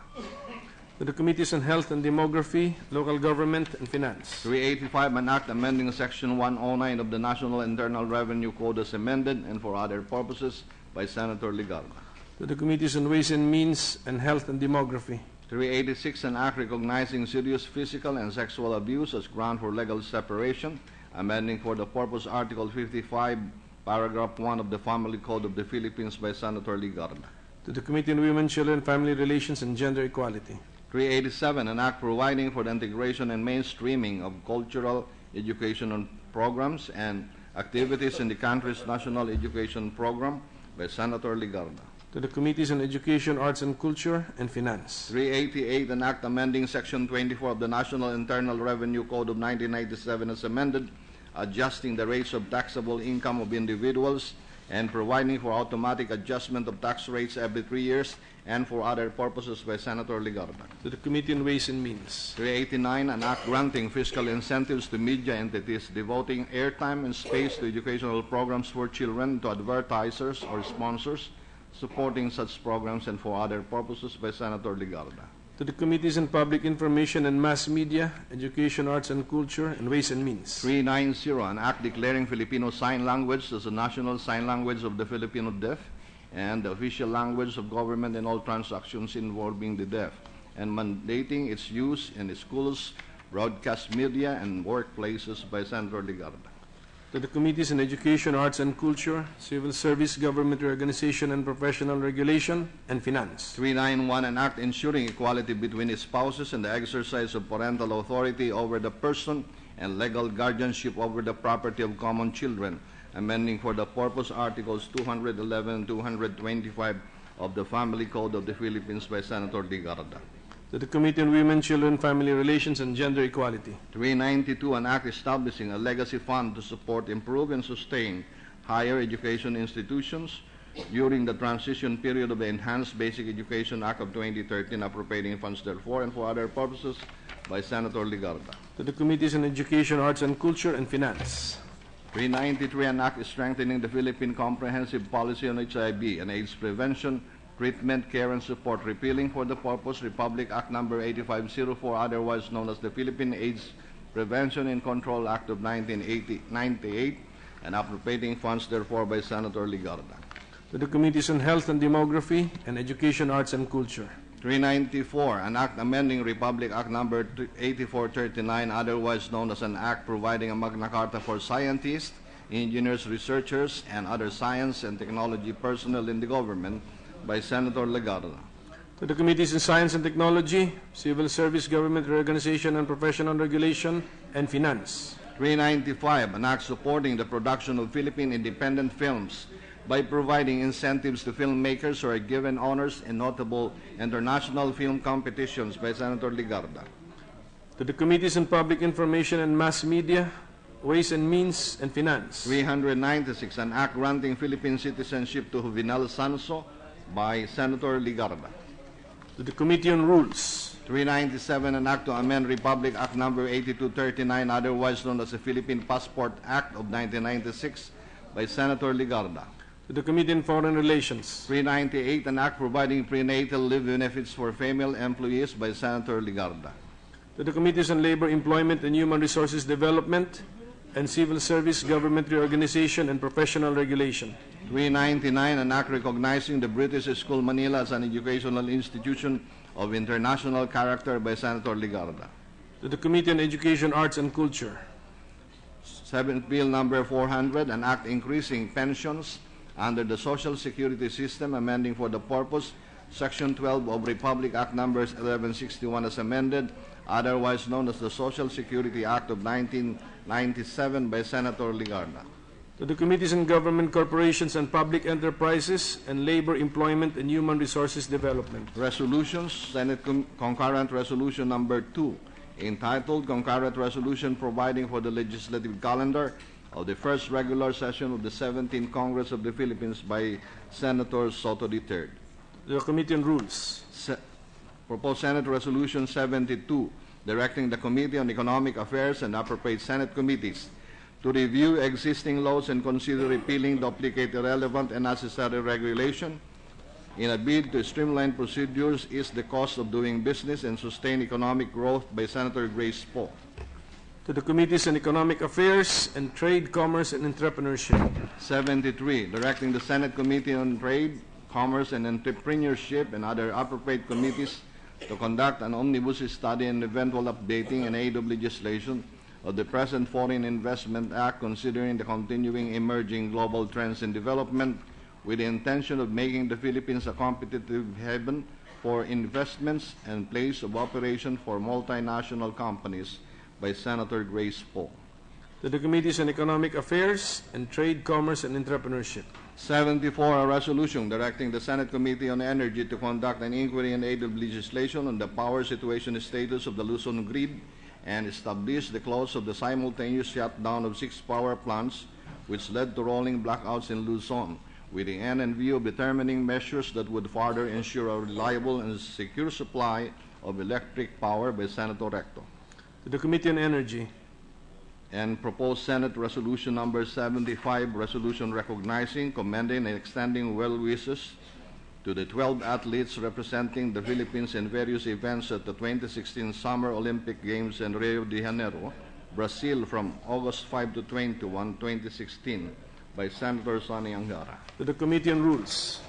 To the Committees on Health and Demography, Local Government, and Finance. 385, an act amending Section 109 of the National Internal Revenue Code as amended and for other purposes by Senator Ligarda. To the Committees on Ways and Means and Health and Demography. 386, an act recognizing serious physical and sexual abuse as ground for legal separation, amending for the purpose Article 55, Paragraph 1 of the Family Code of the Philippines by Senator Ligarda. To the Committee on Women, Children, Family Relations, and Gender Equality. 387, an act providing for the integration and mainstreaming of cultural educational programs and activities in the country's national education program by Senator Ligarda. To the Committees on Education, Arts and Culture, and Finance. 388, an act amending Section 24 of the National Internal Revenue Code of 1997 as amended, adjusting the rates of taxable income of individuals and providing for automatic adjustment of tax rates every 3 years and for other purposes by Senator Ligarda. To the Committee on Ways and Means. 389, an act granting fiscal incentives to media entities devoting airtime and space to educational programs for children, to advertisers or sponsors supporting such programs and for other purposes by Senator Ligarda. To the Committees on Public Information and Mass Media, Education, Arts and Culture, and Ways and Means. 390, an act declaring Filipino Sign Language as the national sign language of the Filipino deaf and the official language of government in all transactions involving the deaf, and mandating its use in the schools, broadcast media, and workplaces by Senator Ligarda. To the Committees on Education, Arts and Culture, Civil Service, Government Reorganization and Professional Regulation, and Finance. 391, an act ensuring equality between spouses and the exercise of parental authority over the person and legal guardianship over the property of common children, amending for the purpose Articles 211 and 225 of the Family Code of the Philippines by Senator Ligarda. To the Committee on Women, Children, Family Relations, and Gender Equality. 392, an act establishing a legacy fund to support, improve, and sustain higher education institutions during the transition period of the Enhanced Basic Education Act of 2013, appropriating funds therefore and for other purposes by Senator Ligarda. To the Committees on Education, Arts and Culture, and Finance. 393, an act strengthening the Philippine Comprehensive Policy on HIV and AIDS Prevention, Treatment, Care, and Support, repealing for the purpose Republic Act Number 8504, otherwise known as the Philippine AIDS Prevention and Control Act of 1998, and appropriating funds therefore by Senator Ligarda. To the Committees on Health and Demography and Education, Arts and Culture. 394, an act amending Republic Act Number 8439, otherwise known as an act providing a Magna Carta for scientists, engineers, researchers, and other science and technology personnel in the government by Senator Ligarda. To the Committees on Science and Technology, Civil Service, Government Reorganization and Professional Regulation, and Finance. 395, an act supporting the production of Philippine independent films by providing incentives to filmmakers who are given honors in notable international film competitions by Senator Ligarda. To the Committees on Public Information and Mass Media, Ways and Means, and Finance. 396, an act granting Philippine citizenship to Juvenal Sanso by Senator Ligarda. To the Committee on Rules. 397, an act to amend Republic Act Number 8239, otherwise known as the Philippine Passport Act of 1996 by Senator Ligarda. To the Committee on Foreign Relations. 398, an act providing prenatal leave benefits for female employees by Senator Ligarda. To the Committees on Labor, Employment, and Human Resources Development, and Civil Service, Government Reorganization, and Professional Regulation. 399, an act recognizing the British School Manila as an educational institution of international character by Senator Ligarda. To the Committee on Education, Arts and Culture. Senate Bill number 400, an act increasing pensions under the Social Security system, amending for the purpose Section 12 of Republic Act numbers 1161 as amended, otherwise known as the Social Security Act of 1997 by Senator Ligarda. To the Committees on Government, Corporations, and Public Enterprises and Labor, Employment, and Human Resources Development. Resolutions, Senate Concurrent Resolution number 2, entitled Concurrent Resolution Providing for the Legislative Calendar of the First Regular Session of the 17th Congress of the Philippines by Senator Soto III. The Committee on Rules. Proposed Senate Resolution 72, directing the Committee on Economic Affairs and appropriate Senate committees to review existing laws and consider repealing, duplicate, irrelevant, and necessary regulation in a bid to streamline procedures, ease the cost of doing business, and sustain economic growth by Senator Grace Poe. To the Committees on Economic Affairs and Trade, Commerce, and Entrepreneurship. 73, directing the Senate Committee on Trade, Commerce, and Entrepreneurship and other appropriate committees to conduct an omnibus study and eventual updating and aid of legislation of the present Foreign Investment Act, considering the continuing emerging global trends in development with the intention of making the Philippines a competitive haven for investments and place of operation for multinational companies by Senator Grace Poe. To the Committees on Economic Affairs and Trade, Commerce, and Entrepreneurship. 74, a resolution directing the Senate Committee on Energy to conduct an inquiry and aid of legislation on the power situation status of the Luzon grid and establish the close of the simultaneous shutdown of 6 power plants, which led to rolling blackouts in Luzon, with the end in view of determining measures that would further ensure a reliable and secure supply of electric power by Senator Recto. To the Committee on Energy. And proposed Senate Resolution number 75, resolution recognizing, commending, and extending well wishes to the 12 athletes representing the Philippines in various events at the 2016 Summer Olympic Games in Rio de Janeiro, Brazil from August 5 to 21, 2016 by Senator Sonny Angara. To the Committee on Rules.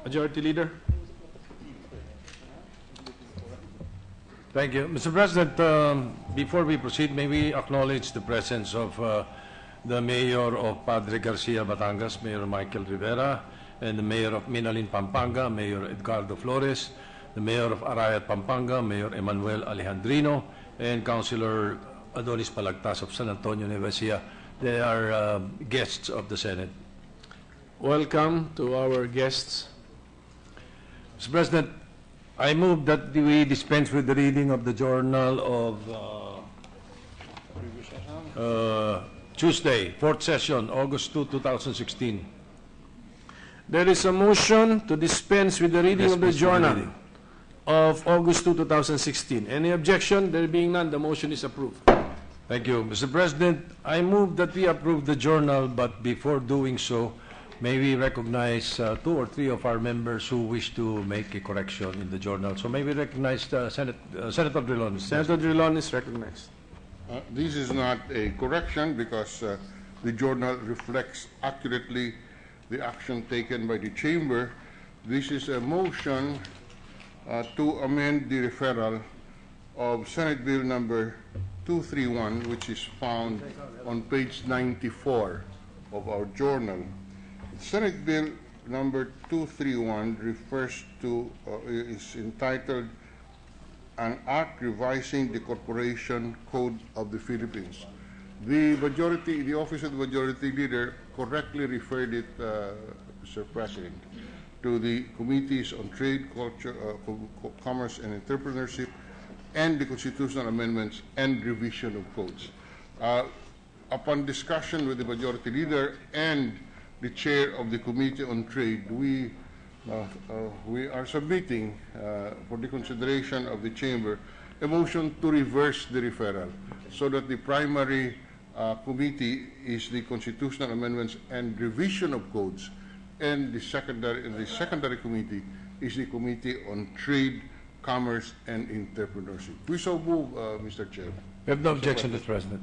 Majority Leader. Thank you. Mr. President, before we proceed, may we acknowledge the presence of the Mayor of Padre Garcia, Batangas, Mayor Michael Rivera, and the Mayor of Minalin, Pampanga, Mayor Edgardo Flores, the Mayor of Arayat, Pampanga, Mayor Emmanuel Alejandrino, and Councilor Adonis Palagtas of San Antonio, Nueva Ecija. They are guests of the Senate. Welcome to our guests. Mr. President, I move that we dispense with the reading of the journal of Tuesday, 4th session, August 2, 2016. There is a motion to dispense with the reading of the journal of August 2, 2016. Any objection? There being none, the motion is approved. Thank you. Mr. President, I move that we approve the journal, but before doing so, may we recognize 2 or 3 of our members who wish to make a correction in the journal. So may we recognize Senator Drilon. Senator Drilon is recognized. This is not a correction because the journal reflects accurately the action taken by the Chamber. This is a motion to amend the referral of Senate Bill number 231, which is found on page 94 of our journal. Senate Bill number 231 refers to, is entitled An Act Revising the Corporation Code of the Philippines. The majority, the Office of the Majority Leader correctly referred it, Mr. President, to the Committees on Trade, Culture, Commerce and Entrepreneurship, and the Constitutional Amendments and Revision of Codes. Upon discussion with the Majority Leader and the Chair of the Committee on Trade, we are submitting for the consideration of the Chamber a motion to reverse the referral so that the primary committee is the Constitutional Amendments and Revision of Codes, and the secondary committee is the Committee on Trade, Commerce and Entrepreneurship. We so move, Mr. Chair. We have no objection, Mr. President.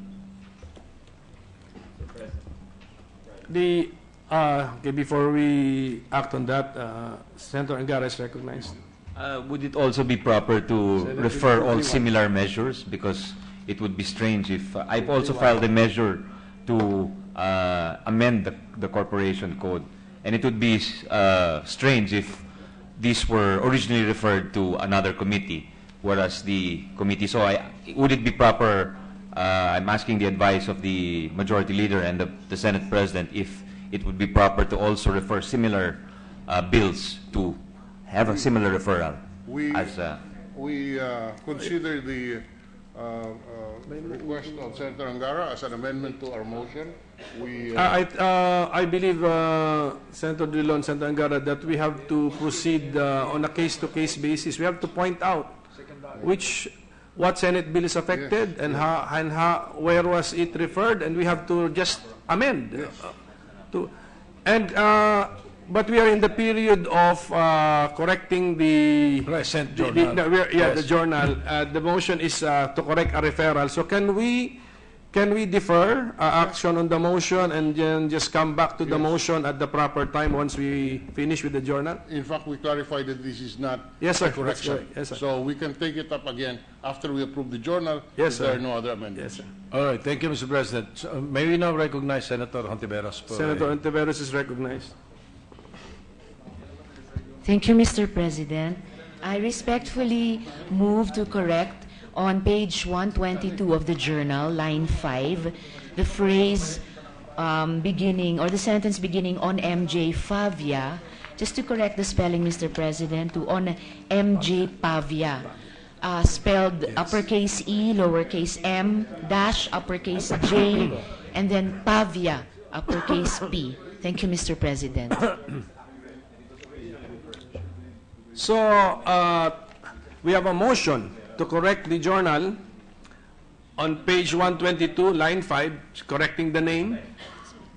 Okay, before we act on that, Senator Angara is recognized. Would it also be proper to refer all similar measures? Because it would be strange if I've also filed a measure to amend the corporation code, and it would be strange if these were originally referred to another committee, whereas the committee. So, would it be proper? I'm asking the advice of the Majority Leader and the Senate President if it would be proper to also refer similar bills to have a similar referral. We as consider the request of Senator Angara as an amendment to our motion. I believe, Senator Drillo and Senator Angara, that we have to proceed on a case-to-case basis. We have to point out what Senate bill is affected and where was it referred, and we have to just amend. But we are in the period of correcting the Present journal. the journal. The motion is to correct a referral. So can we defer action on the motion and then just come back to the motion at the proper time once we finish with the journal? In fact, we clarified that this is not Yes, sir. a correction. That's correct. Yes, sir. So we can take it up again after we approve the journal. Yes, if there sir. are no other amendments. Yes, sir. All right, thank you, Mr. President. So, may we now recognize Senator Hontiveros? Senator Ontiveros is recognized. Thank you, Mr. President. I respectfully move to correct on page 122 of the journal, line 5, the phrase beginning, or the sentence beginning on MJ Favia, just to correct the spelling, Mr. President, to on MJ Pavia, spelled uppercase E, lowercase m, dash uppercase J, and then Pavia, uppercase P. Thank you, Mr. President. So we have a motion to correct the journal on page 122, line 5, correcting the name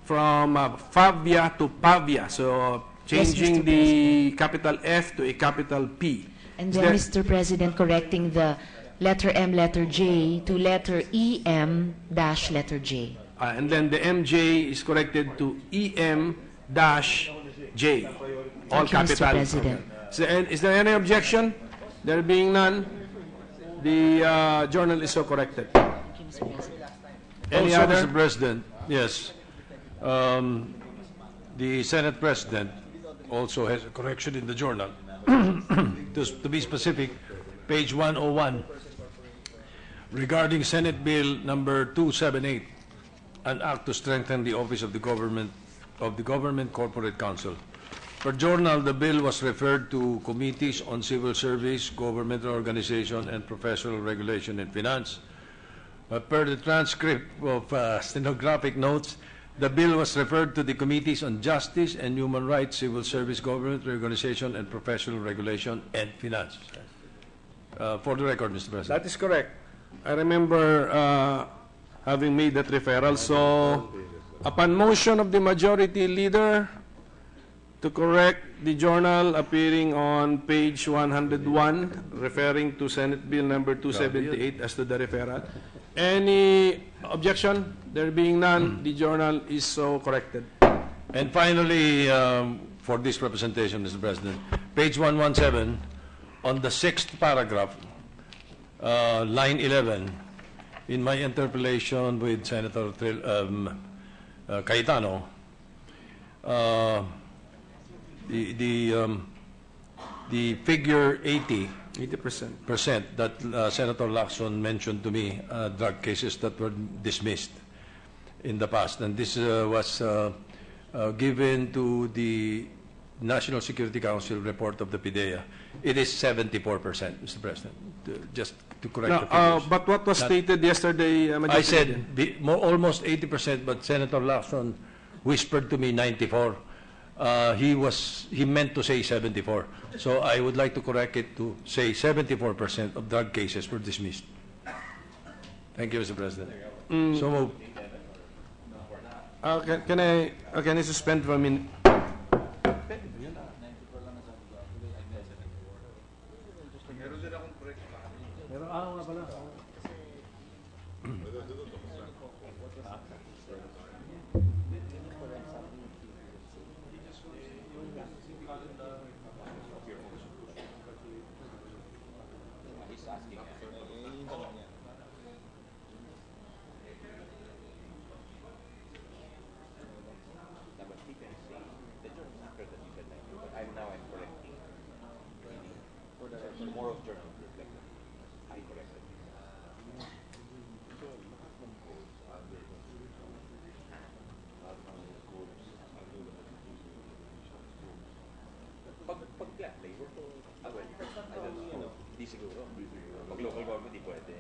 from Favia to Pavia. So changing Mr. the capital F to a capital P. And Is then, there- Mr. President, correcting the letter M, letter J to letter EM dash letter J. And then the MJ is corrected to EM dash J. All Thank you, Mr. capital. President. Is there any objection? There being none, the journal is so corrected. Any Also, other? Mr. President, yes. The Senate President also has a correction in the journal. To be specific, page 101, regarding Senate Bill number 278, an act to strengthen the office of the Government Corporate Council. Per journal, the bill was referred to committees on civil service, government organization, and professional regulation and finance. But per the transcript of stenographic notes, the bill was referred to the committees on justice and human rights, civil service, government organization, and professional regulation and finance. For the record, Mr. President. That is correct. I remember having made that referral. So, upon motion of the majority leader to correct the journal appearing on page 101, referring to Senate Bill number 278 as to the referral. Any objection? There being none, the journal is so corrected. And finally, for this representation, Mr. President, page 117, on the 6th paragraph, line 11, in my interpellation with Senator Cayetano, the figure 80% that Senator Lacson mentioned to me, drug cases that were dismissed in the past, and this was given to the National Security Council report of the PIDEA. It is 74%, Mr. President, just to correct the figures. But what was stated yesterday, I said almost 80%, but Senator Lacson whispered to me 94. He meant to say 74. So I would like to correct it to say 74% of drug cases were dismissed. Thank you, Mr. President. So moved. Can I suspend for a minute? siguro. Pag local government, di pwede.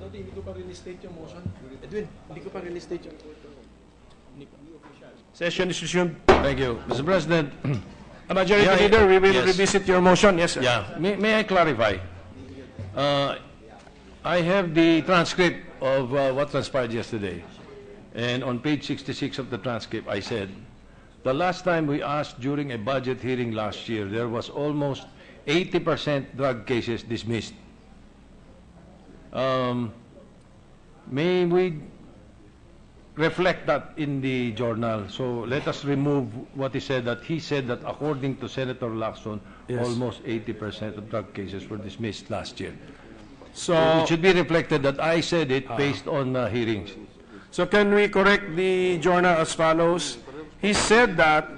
Dodi, hindi ko pa rin-state yung motion. Edwin, hindi ko pa rin-state yung... Session is resumed. Thank you. Mr. President, Majority Yeah, Leader, we will yes. revisit your motion. Yes, sir. yeah, may I clarify? I have the transcript of what transpired yesterday. And on page 66 of the transcript, I said, the last time we asked during a budget hearing last year, there was almost 80% drug cases dismissed. May we reflect that in the journal? So let us remove what he said that according to Senator Lacson, Yes. almost 80% of drug cases were dismissed last year. So, It should be reflected that I said it based on hearings. so can we correct the journal as follows? He said that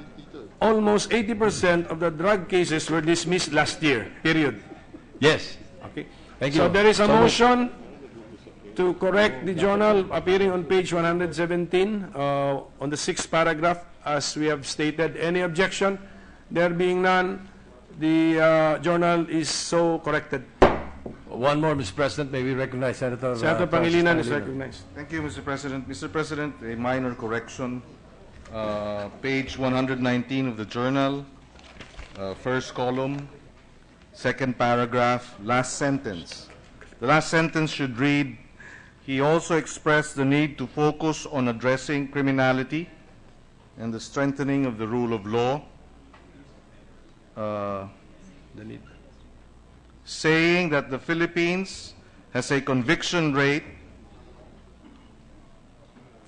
almost 80% of the drug cases were dismissed last year, period. Yes. Okay. Thank So you. there is a So moved. motion to correct the journal appearing on page 117 on the 6th paragraph, as we have stated. Any objection? There being none, the journal is so corrected. One more, Mr. President. May we recognize Senator Senator Francis Pangilinan is Pangilinan. recognized. Thank you, Mr. President. Mr. President, a minor correction. Page 119 of the journal, first column, second paragraph, last sentence. The last sentence should read, he also expressed the need to focus on addressing criminality and the strengthening of the rule of law, saying that the Philippines has a conviction rate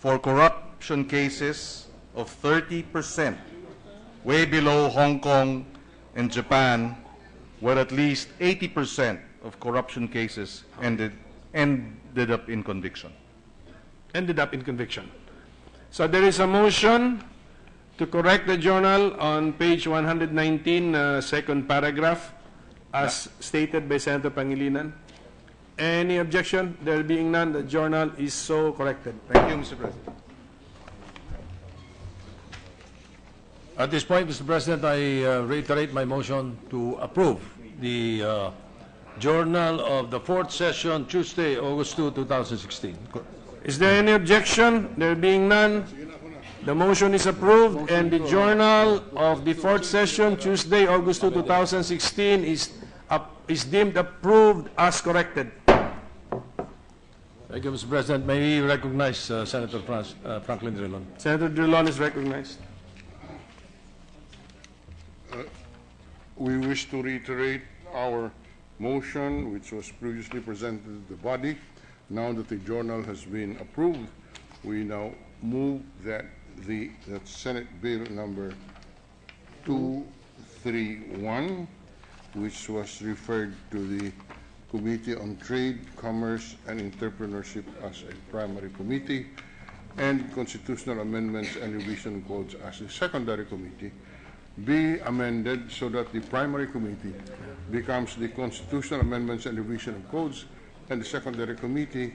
for corruption cases of 30%, way below Hong Kong and Japan, where at least 80% of corruption cases ended up in conviction. Ended up in conviction. So there is a motion to correct the journal on page 119, second paragraph, as stated by Senator Pangilinan. Any objection? There being none, the journal is so corrected. Thank you, Mr. President. At this point, Mr. President, I reiterate my motion to approve the Journal of the 4th Session, Tuesday, August 2, 2016. Is there any objection? There being none, the motion is approved, and the Journal of the 4th Session, Tuesday, August 2, 2016 is deemed approved as corrected. Thank you, Mr. President. May we recognize Senator Franklin Drilon. Senator Drilon is recognized. We wish to reiterate our motion, which was previously presented to the body. Now that the journal has been approved, we now move that that Senate Bill number 231, which was referred to the Committee on Trade, Commerce, and Entrepreneurship as a primary committee, and Constitutional Amendments and Revision Codes as a secondary committee, be amended so that the primary committee becomes the Constitutional Amendments and Revision of Codes, and the secondary committee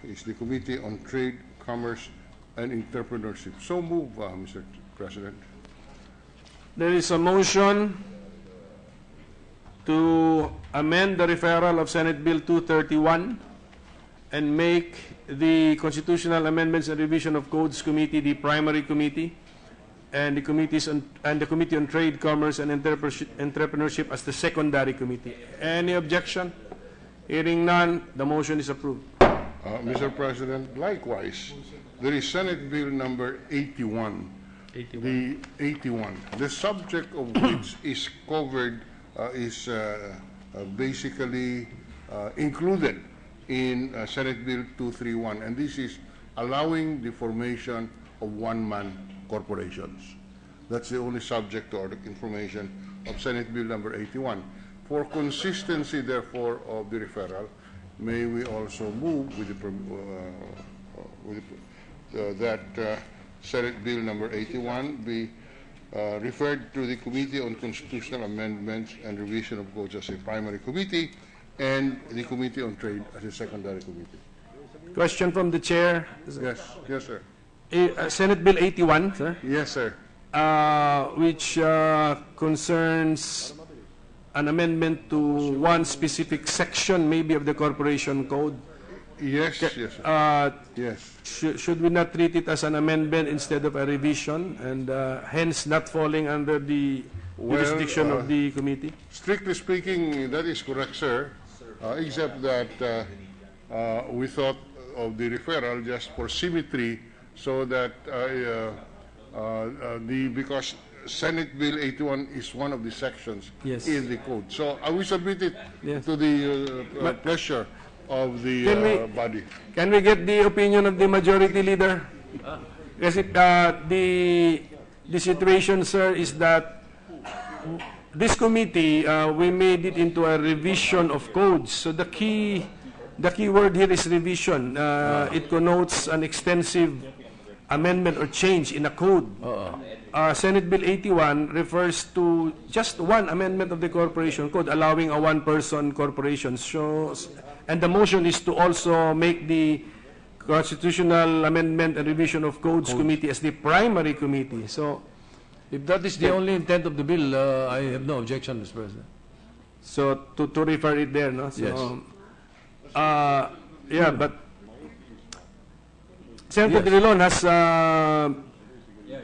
is the Committee on Trade, Commerce, and Entrepreneurship. So move, Mr. President. There is a motion to amend the referral of Senate Bill 231 and make the Constitutional Amendments and Revision of Codes Committee the primary committee, and the Committee on Trade, Commerce, and Entrepreneurship as the secondary committee. Any objection? Hearing none, the motion is approved. Mr. President, likewise, there is Senate Bill number 81. The 81. The subject of which is covered is basically included in Senate Bill 231, and this is allowing the formation of one-man corporations. That's the only subject or the information of Senate Bill number 81. For consistency, therefore, of the referral, may we also move with that Senate Bill number 81 be referred to the Committee on Constitutional Amendments and Revision of Codes as a primary committee, and the Committee on Trade as a secondary committee. Question from the chair. Yes, yes, sir. Senate Bill 81, sir, Yes, sir. which concerns an amendment to one specific section, maybe of the Corporation Code. Yes, yes, sir. Yes. Should we not treat it as an amendment instead of a revision, and hence not falling under the jurisdiction of the committee? Strictly speaking, that is correct, sir, except that we thought of the referral just for symmetry, so that because Senate Bill 81 is one of the sections Yes. in the code. So I will submit it Yes. to the pleasure of the Can we- body. Can we get the opinion of the majority leader? Kasi the situation, sir, is that this committee, we made it into a revision of codes. So the key word here is revision. It connotes an extensive amendment or change in a code. Senate Bill 81 refers to just one amendment of the corporation code allowing a one-person corporation. So, and the motion is to also make the Constitutional Amendment and Revision of Codes Committee as the primary committee. So, If that is the only intent of the bill, I have no objection, Mr. President. so to refer it there, no? So, Yes. Yeah, but Senator Drilon has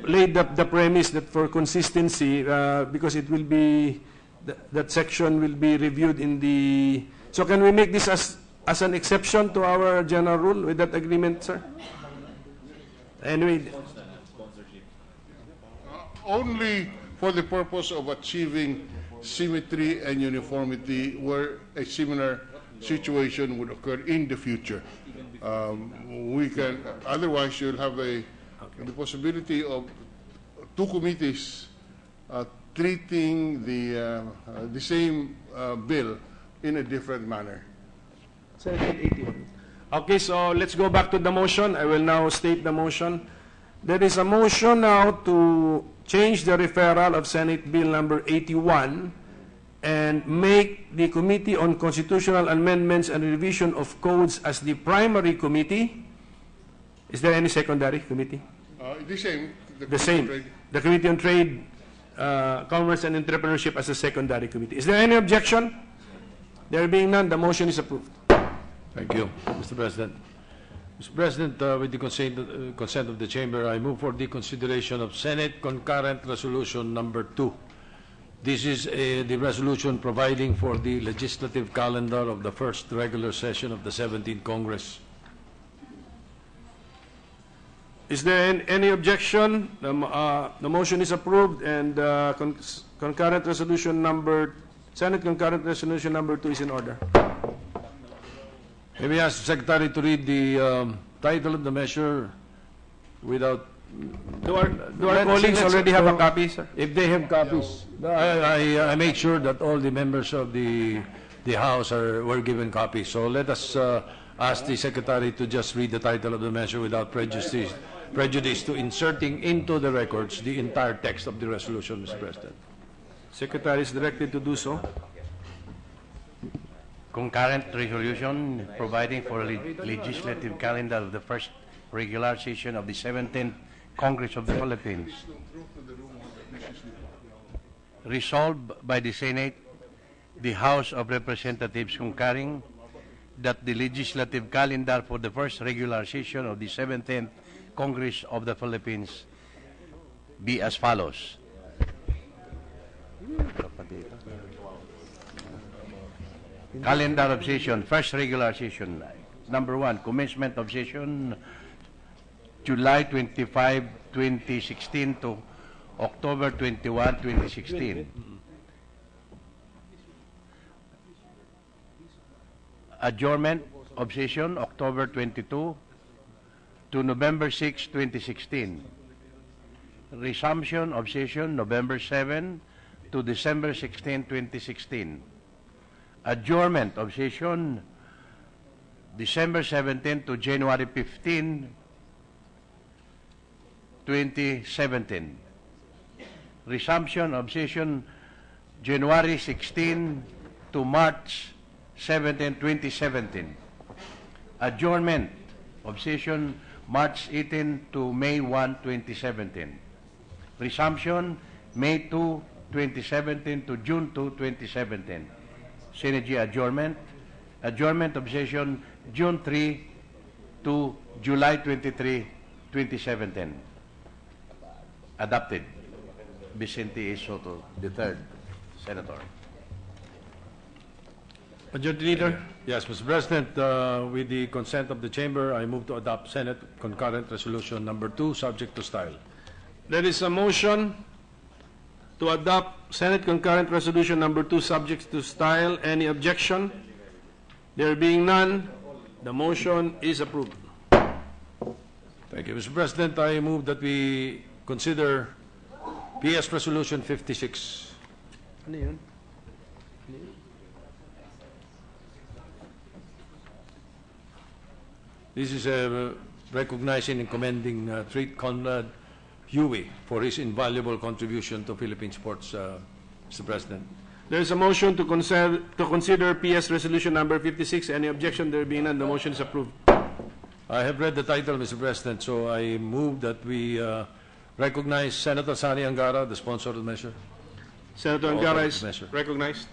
laid up the premise that for consistency, because it will be, that section will be reviewed in the, so can we make this as an exception to our general rule with that agreement, sir? Anyway, Only for the purpose of achieving symmetry and uniformity where a similar situation would occur in the future. We can, otherwise you'll have the possibility of two committees treating the same bill in a different manner. Senate Bill 81. Okay, so let's go back to the motion. I will now state the motion. There is a motion now to change the referral of Senate Bill number 81 and make the Committee on Constitutional Amendments and Revision of Codes as the primary committee. Is there any secondary committee? The same. The same. The Committee on Trade, Commerce and Entrepreneurship as a secondary committee. Is there any objection? There being none, the motion is approved. Thank you, Mr. President. Mr. President, with the consent of the Chamber, I move for the consideration of Senate Concurrent Resolution Number 2. This is the resolution providing for the legislative calendar of the first regular session of the 17th Congress. Is there any objection? The motion is approved, and concurrent resolution number, Senate concurrent resolution number 2 is in order. May we ask the Secretary to read the title of the measure without... Do our colleagues already have a copy, sir? If they have copies, I make sure that all the members of the House were given copies. So let us ask the Secretary to just read the title of the measure without prejudice to inserting into the records the entire text of the resolution, Mr. President. Secretary is directed to do so. Concurrent resolution providing for a legislative calendar of the first regular session of the 17th Congress of the Philippines. Resolved by the Senate, the House of Representatives concurring that the legislative calendar for the first regular session of the 17th Congress of the Philippines be as follows. Calendar of session, first regular session. Number 1, commencement of session, July 25, 2016 to October 21, 2016. Adjournment of session, October 22 to November 6, 2016. Resumption of session, November 7 to December 16, 2016. Adjournment of session, December 17 to January 15, 2017. Resumption of session, January 16 to March 17, 2017. Adjournment of session, March 18 to May 1, 2017. Resumption, May 2, 2017 to June 2, 2017. Synergy adjournment. Adjournment of session, June 3 to July 23, 2017. Adopted. Vicente A. Soto, the third Senator. Majority Leader. Yes, Mr. President, with the consent of the Chamber, I move to adopt Senate Concurrent Resolution Number 2, subject to style. There is a motion to adopt Senate Concurrent Resolution Number 2, subject to style. Any objection? There being none, the motion is approved. Thank you, Mr. President. I move that we consider PS Resolution 56. Ano yun? This is recognizing and commending Treat Conrad Huey for his invaluable contribution to Philippine sports, Mr. President. There is a motion to consider PS Resolution number 56. Any objection? There being none, the motion is approved. I have read the title, Mr. President, so I move that we recognize Senator Sani Angara, the sponsor of the measure. Senator Angara is recognized.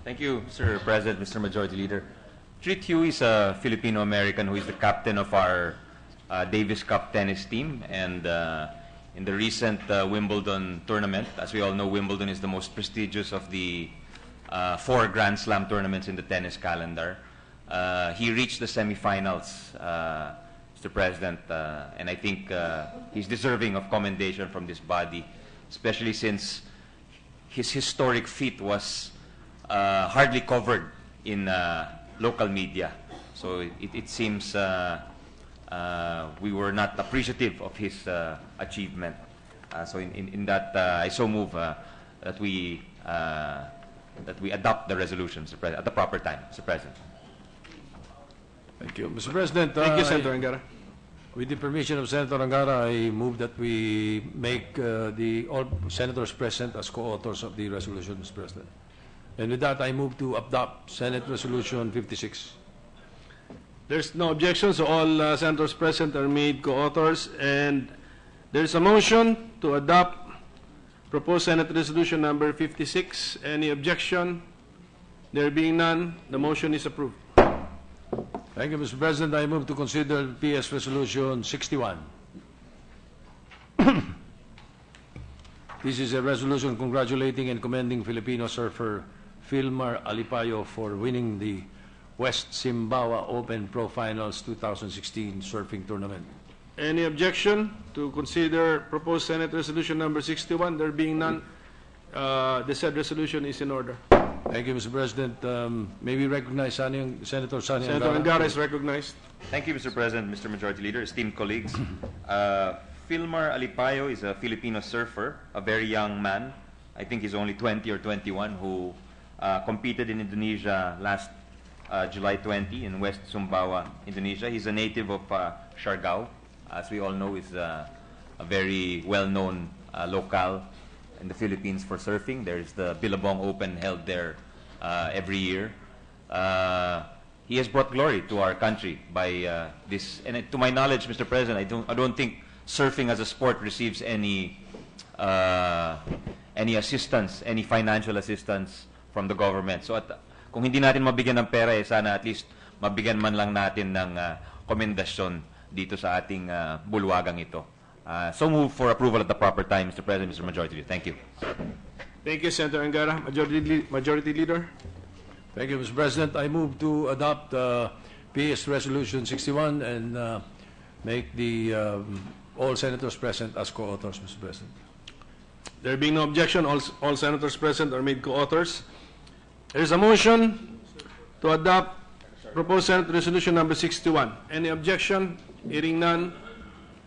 Thank you, Mr. President, Mr. Majority Leader. Treat Huey is a Filipino-American who is the captain of our Davis Cup tennis team, and in the recent Wimbledon tournament, as we all know, Wimbledon is the most prestigious of the 4 Grand Slam tournaments in the tennis calendar. He reached the semifinals, Mr. President, and I think he's deserving of commendation from this body, especially since his historic feat was hardly covered in local media. So it seems we were not appreciative of his achievement. So in that, I so move that we adopt the resolution, Mr. President, at the proper time, Mr. President. Thank you. Mr. President, Thank you, Senator Angara. with the permission of Senator Angara, I move that we make all senators present as co-authors of the resolution, Mr. President. And with that, I move to adopt Senate Resolution 56. There's no objection, so all senators present are made co-authors, and there's a motion to adopt proposed Senate Resolution number 56. Any objection? There being none, the motion is approved. Thank you, Mr. President. I move to consider PS Resolution 61. This is a resolution congratulating and commending Filipino surfer Filmar Alipayo for winning the West Simbawa Open Pro Finals 2016 surfing tournament. Any objection to consider proposed Senate Resolution number 61? There being none, the said resolution is in order. Thank you, Mr. President. May we recognize Senator Sani Senator Angara is recognized. Thank you, Mr. President, Mr. Majority Leader, esteemed colleagues. Filmar Alipayo is a Filipino surfer, a very young man. I think he's only 20 or 21, who competed in Indonesia last July 20 in West Sumbawa, Indonesia. He's a native of Siargao. As we all know, is a very well-known locale in the Philippines for surfing. There's the Billabong Open held there every year. He has brought glory to our country by this. And to my knowledge, Mr. President, I don't think surfing as a sport receives any assistance, any financial assistance from the government. So kung hindi natin mabigyan ng pera, sana at least mabigyan man lang natin ng komendasyon dito sa ating bulwagang ito. So move for approval at the proper time, Mr. President, Mr. Majority Leader. Thank you. Thank you, Senator Angara. Majority Leader. Thank you, Mr. President. I move to adopt PS Resolution 61 and make the all senators present as co-authors, Mr. President. There being no objection, all senators present are made co-authors. There is a motion to adopt proposed Senate Resolution number 61. Any objection? Hearing none,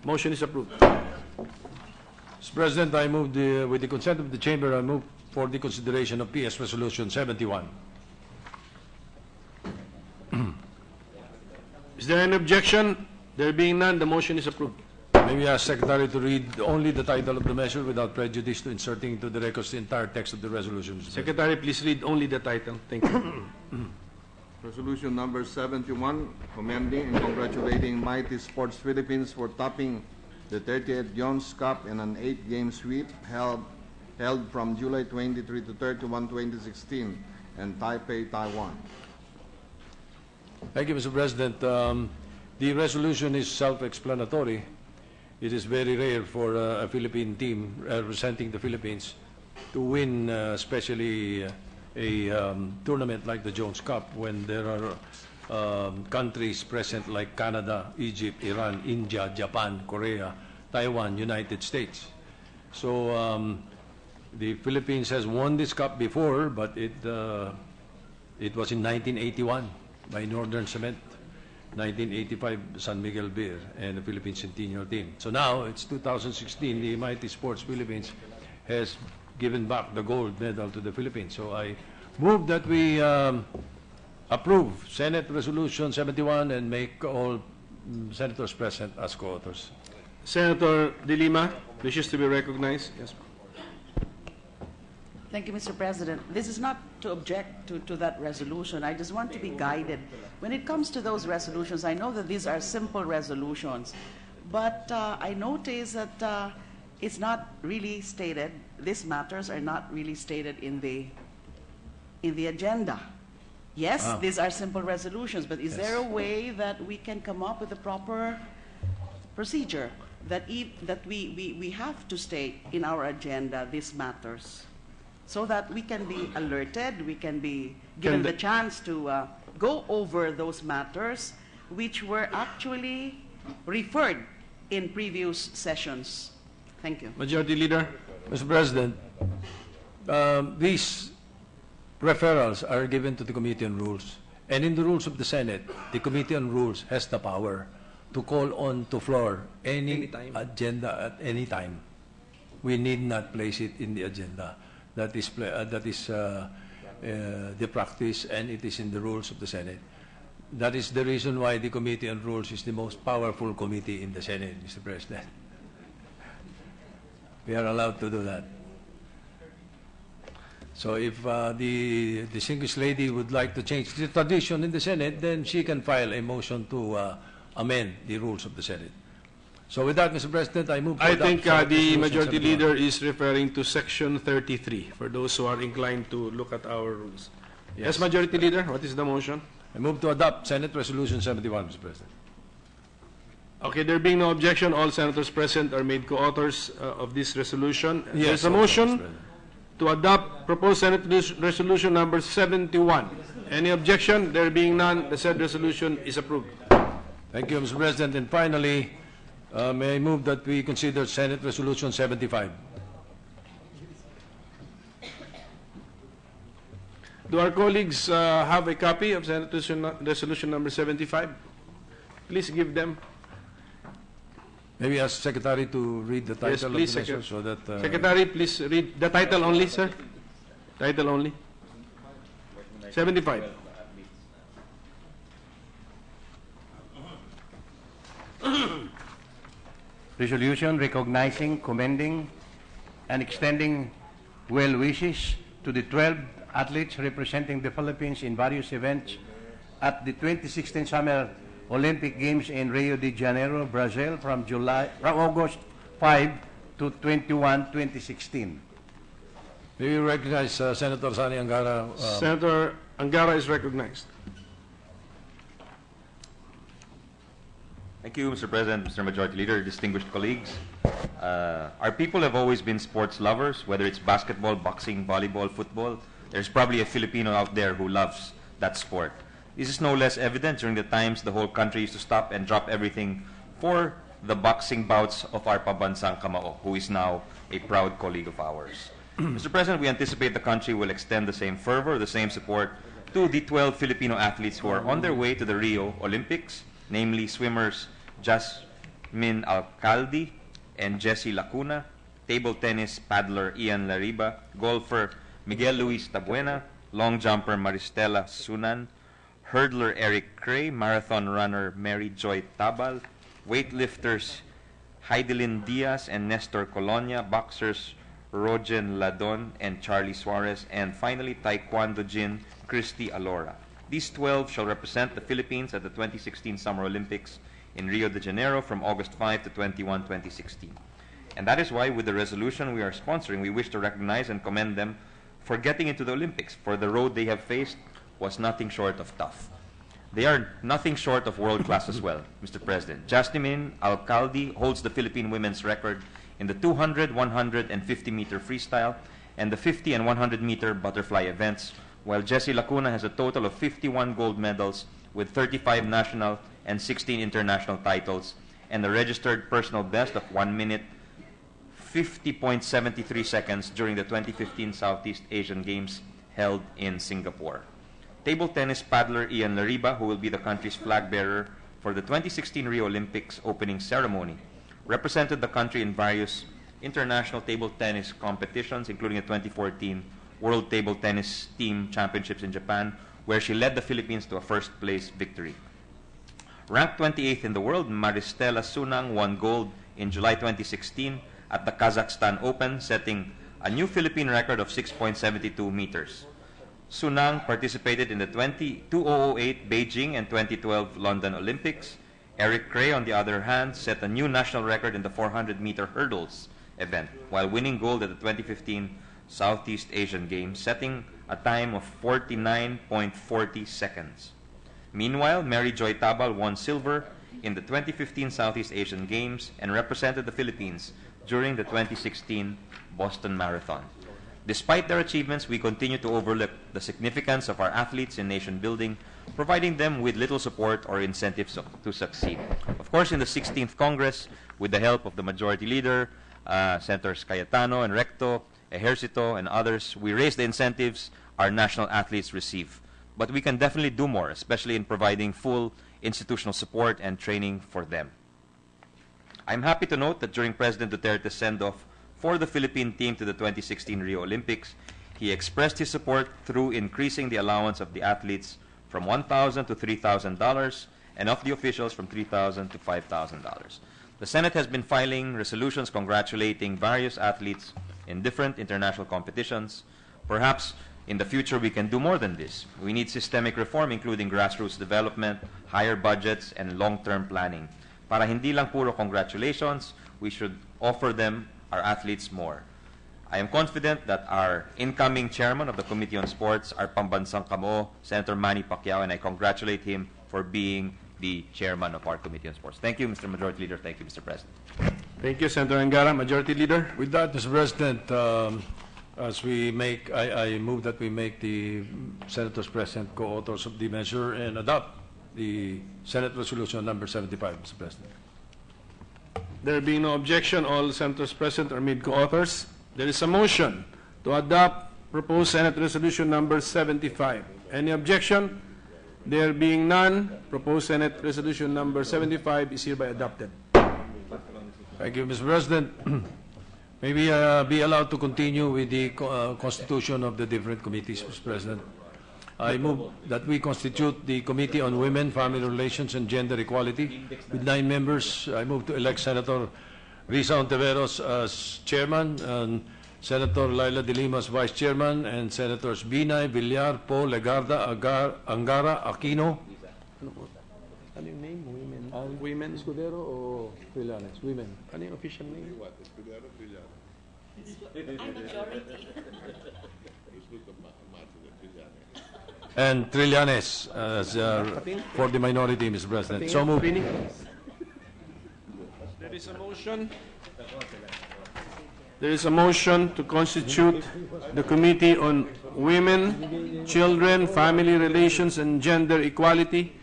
motion is approved. Mr. President, I move with the consent of the Chamber, I move for the consideration of PS Resolution 71. Is there any objection? There being none, the motion is approved. May we ask Secretary to read only the title of the measure without prejudice to inserting into the records the entire text of the resolution, Mr. President. Secretary, please read only the title. Thank you. Resolution number 71, commending and congratulating Mighty Sports Philippines for topping the 38th Jones Cup in an 8-game sweep held from July 23 to 31, 2016 in Taipei, Taiwan. Thank you, Mr. President. The resolution is self-explanatory. It is very rare for a Philippine team representing the Philippines to win, especially a tournament like the Jones Cup, when there are countries present like Canada, Egypt, Iran, India, Japan, Korea, Taiwan, United States. So the Philippines has won this cup before, but it was in 1981 by Northern Cement, 1985 San Miguel Beer, and the Philippine Centennial team. So now it's 2016, the Mighty Sports Philippines has given back the gold medal to the Philippines. So I move that we approve Senate Resolution 71 and make all senators present as co-authors. Senator De Lima wishes to be recognized. Yes. Thank you, Mr. President. This is not to object to that resolution. I just want to be guided. When it comes to those resolutions, I know that these are simple resolutions, but I notice that it's not really stated, these matters are not really stated in the agenda. Yes, these are simple resolutions, but is there a way that we can come up with a proper procedure that we have to state in our agenda these matters, so that we can be alerted, we can be given the chance to go over those matters which were actually referred in previous sessions? Thank you. Majority Leader. Mr. President, these referrals are given to the Committee on Rules. And in the rules of the Senate, the Committee on Rules has the power to call on to floor any agenda at any time. We need not place it in the agenda. That is the practice, and it is in the rules of the Senate. That is the reason why the Committee on Rules is the most powerful committee in the Senate, Mr. President. We are allowed to do that. So if the distinguished lady would like to change the tradition in the Senate, then she can file a motion to amend the rules of the Senate. So with that, Mr. President, I move to I adopt think Senate the Resolution Majority 71. Leader is referring to Section 33, for those who are inclined to look at our rules. Yes, Majority Leader, what is the motion? I move to adopt Senate Resolution 71, Mr. President. Okay, there being no objection, all senators present are made co-authors of this resolution. Yes, There's a Mr. motion President. to adopt proposed Senate Resolution number 71. Any objection? There being none, the said resolution is approved. Thank you, Mr. President. And finally, may I move that we consider Senate Resolution 75. Do our colleagues have a copy of Senate Resolution number 75? Please give them. Maybe ask Secretary to read the title Yes, of please, the measure so that... Secretary, please read the title only, sir. Title only. 75. Resolution recognizing, commending, and extending well wishes to the 12 athletes representing the Philippines in various events at the 2016 Summer Olympic Games in Rio de Janeiro, Brazil, from August 5 to 21, 2016. May we recognize Senator Sani Angara. Senator Angara is recognized. Thank you, Mr. President, Mr. Majority Leader, distinguished colleagues. Our people have always been sports lovers, whether it's basketball, boxing, volleyball, football. There's probably a Filipino out there who loves that sport. This is no less evident during the times the whole country used to stop and drop everything for the boxing bouts of our pabansang kamao, who is now a proud colleague of ours. Mr. President, we anticipate the country will extend the same fervor, the same support to the 12 Filipino athletes who are on their way to the Rio Olympics, namely swimmers Jasmine Alcalde and Jessie Lacuna, table tennis paddler Ian Lariba, golfer Miguel Luis Tabuena, long jumper Maristela Sunan, hurdler Eric Cray, marathon runner Mary Joy Tabal, weightlifters Heidelin Diaz and Nestor Colonia, boxers Rogen Ladon and Charlie Suarez, and finally Taekwondo Jin Christy Alora. These 12 shall represent the Philippines at the 2016 Summer Olympics in Rio de Janeiro from August 5 to 21, 2016. And that is why, with the resolution we are sponsoring, we wish to recognize and commend them for getting into the Olympics, for the road they have faced was nothing short of tough. They are nothing short of world-class as well, Mr. President. Jasmine Alcalde holds the Philippine women's record in the 200, 100, and 50-meter freestyle and the 50 and 100-meter butterfly events, while Jessie Lacuna has a total of 51 gold medals with 35 national and 16 international titles and a registered personal best of 1 minute 50.73 seconds during the 2015 Southeast Asian Games held in Singapore. Table tennis paddler Ian Lariba, who will be the country's flag bearer for the 2016 Rio Olympics opening ceremony, represented the country in various international table tennis competitions, including the 2014 World Table Tennis Team Championships in Japan, where she led the Philippines to a first-place victory. Ranked 28th in the world, Maristela Sunang won gold in July 2016 at the Kazakhstan Open, setting a new Philippine record of 6.72 meters. Sunang participated in the 2008 Beijing and 2012 London Olympics. Eric Cray, on the other hand, set a new national record in the 400-meter hurdles event, while winning gold at the 2015 Southeast Asian Games, setting a time of 49.40 seconds. Meanwhile, Mary Joy Tabal won silver in the 2015 Southeast Asian Games and represented the Philippines during the 2016 Boston Marathon. Despite their achievements, we continue to overlook the significance of our athletes in nation building, providing them with little support or incentives to succeed. Of course, in the 16th Congress, with the help of the Majority Leader, Senators Cayetano and Recto, Ejercito, and others, we raised the incentives our national athletes receive. But we can definitely do more, especially in providing full institutional support and training for them. I'm happy to note that during President Duterte's send-off for the Philippine team to the 2016 Rio Olympics, he expressed his support through increasing the allowance of the athletes from $1,000 to $3,000 and of the officials from $3,000 to $5,000. The Senate has been filing resolutions congratulating various athletes in different international competitions. Perhaps in the future we can do more than this. We need systemic reform, including grassroots development, higher budgets, and long-term planning. Para hindi lang puro congratulations, we should offer them, our athletes, more. I am confident that our incoming chairman of the Committee on Sports, our pambansang kamo, Senator Manny Pacquiao, and I congratulate him for being the chairman of our Committee on Sports. Thank you, Mr. Majority Leader. Thank you, Mr. President. Thank you, Senator Angara. Majority Leader. With that, Mr. President, I move that we make the senators present co-authors of the measure and adopt the Senate Resolution number 75, Mr. President. There being no objection, all senators present are made co-authors. There is a motion to adopt proposed Senate Resolution number 75. Any objection? There being none, proposed Senate Resolution number 75 is hereby adopted. Thank you, Mr. President. May we be allowed to continue with the constitution of the different committees, Mr. President. I move that we constitute the Committee on Women, Family Relations, and Gender Equality with 9 members. I move to elect Senator Risa Ontiveros as chairman, and Senator Laila de Lima as vice chairman, and Senators Binay, Villar, Poe, Legarda, Angara, Aquino. Ano yung name? Women? Women? Escudero o Trillanes? Women. Ano yung official name? What? Escudero, Trillanes. I'm majority. And Trillanes as for the minority, Mr. President. So moved. There is a motion. There is a motion to constitute the Committee on Women, Children, Family Relations, and Gender Equality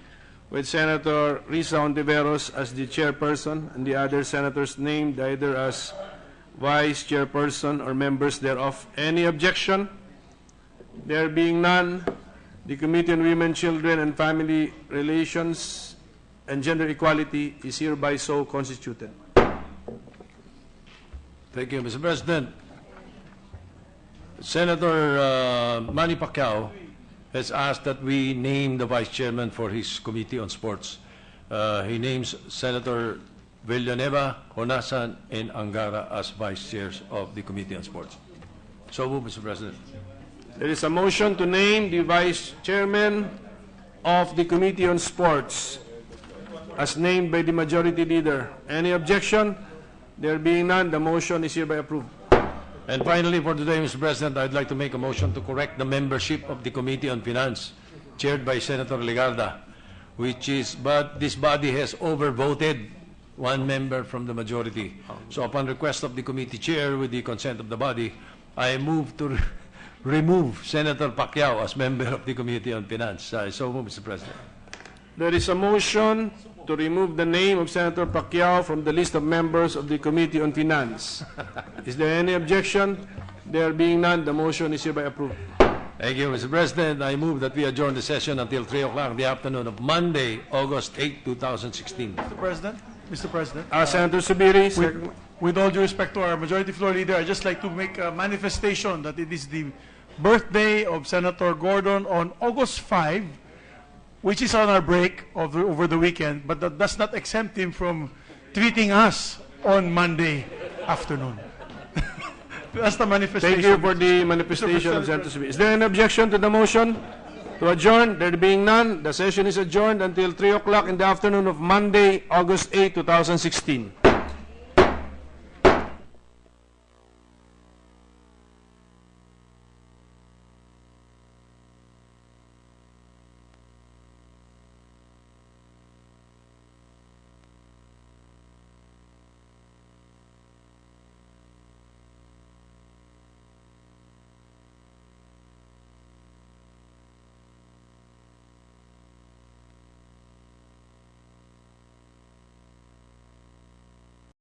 with Senator Risa Ontiveros as the chairperson and the other senators named either as vice chairperson or members thereof. Any objection? There being none, the Committee on Women, Children, and Family Relations and Gender Equality is hereby so constituted. Thank you, Mr. President. Senator Manny Pacquiao has asked that we name the vice chairman for his Committee on Sports. He names Senator Villanueva, Honasan, and Angara as vice chairs of the Committee on Sports. So move, Mr. President. There is a motion to name the vice chairman of the Committee on Sports as named by the Majority Leader. Any objection? There being none, the motion is hereby approved. And finally, for today, Mr. President, I'd like to make a motion to correct the membership of the Committee on Finance, chaired by Senator Legarda, but this body has overvoted one member from the majority. So upon request of the committee chair, with the consent of the body, I move to remove Senator Pacquiao as member of the Committee on Finance. So move, Mr. President. There is a motion to remove the name of Senator Pacquiao from the list of members of the Committee on Finance. Is there any objection? There being none, the motion is hereby approved. Thank you, Mr. President. I move that we adjourn the session until 3 o'clock in the afternoon of Monday, August 8, 2016. Mr. President, Senator Subiri, with all due respect to our Majority Floor Leader, I'd just like to make a manifestation that it is the birthday of Senator Gordon on August 5, which is on our break over the weekend, but that does not exempt him from treating us on Monday afternoon. That's the manifestation. Thank you for the manifestation of Santos. Is there an objection to the motion to adjourn? There being none, the session is adjourned until 3 o'clock in the afternoon of Monday, August 8, 2016.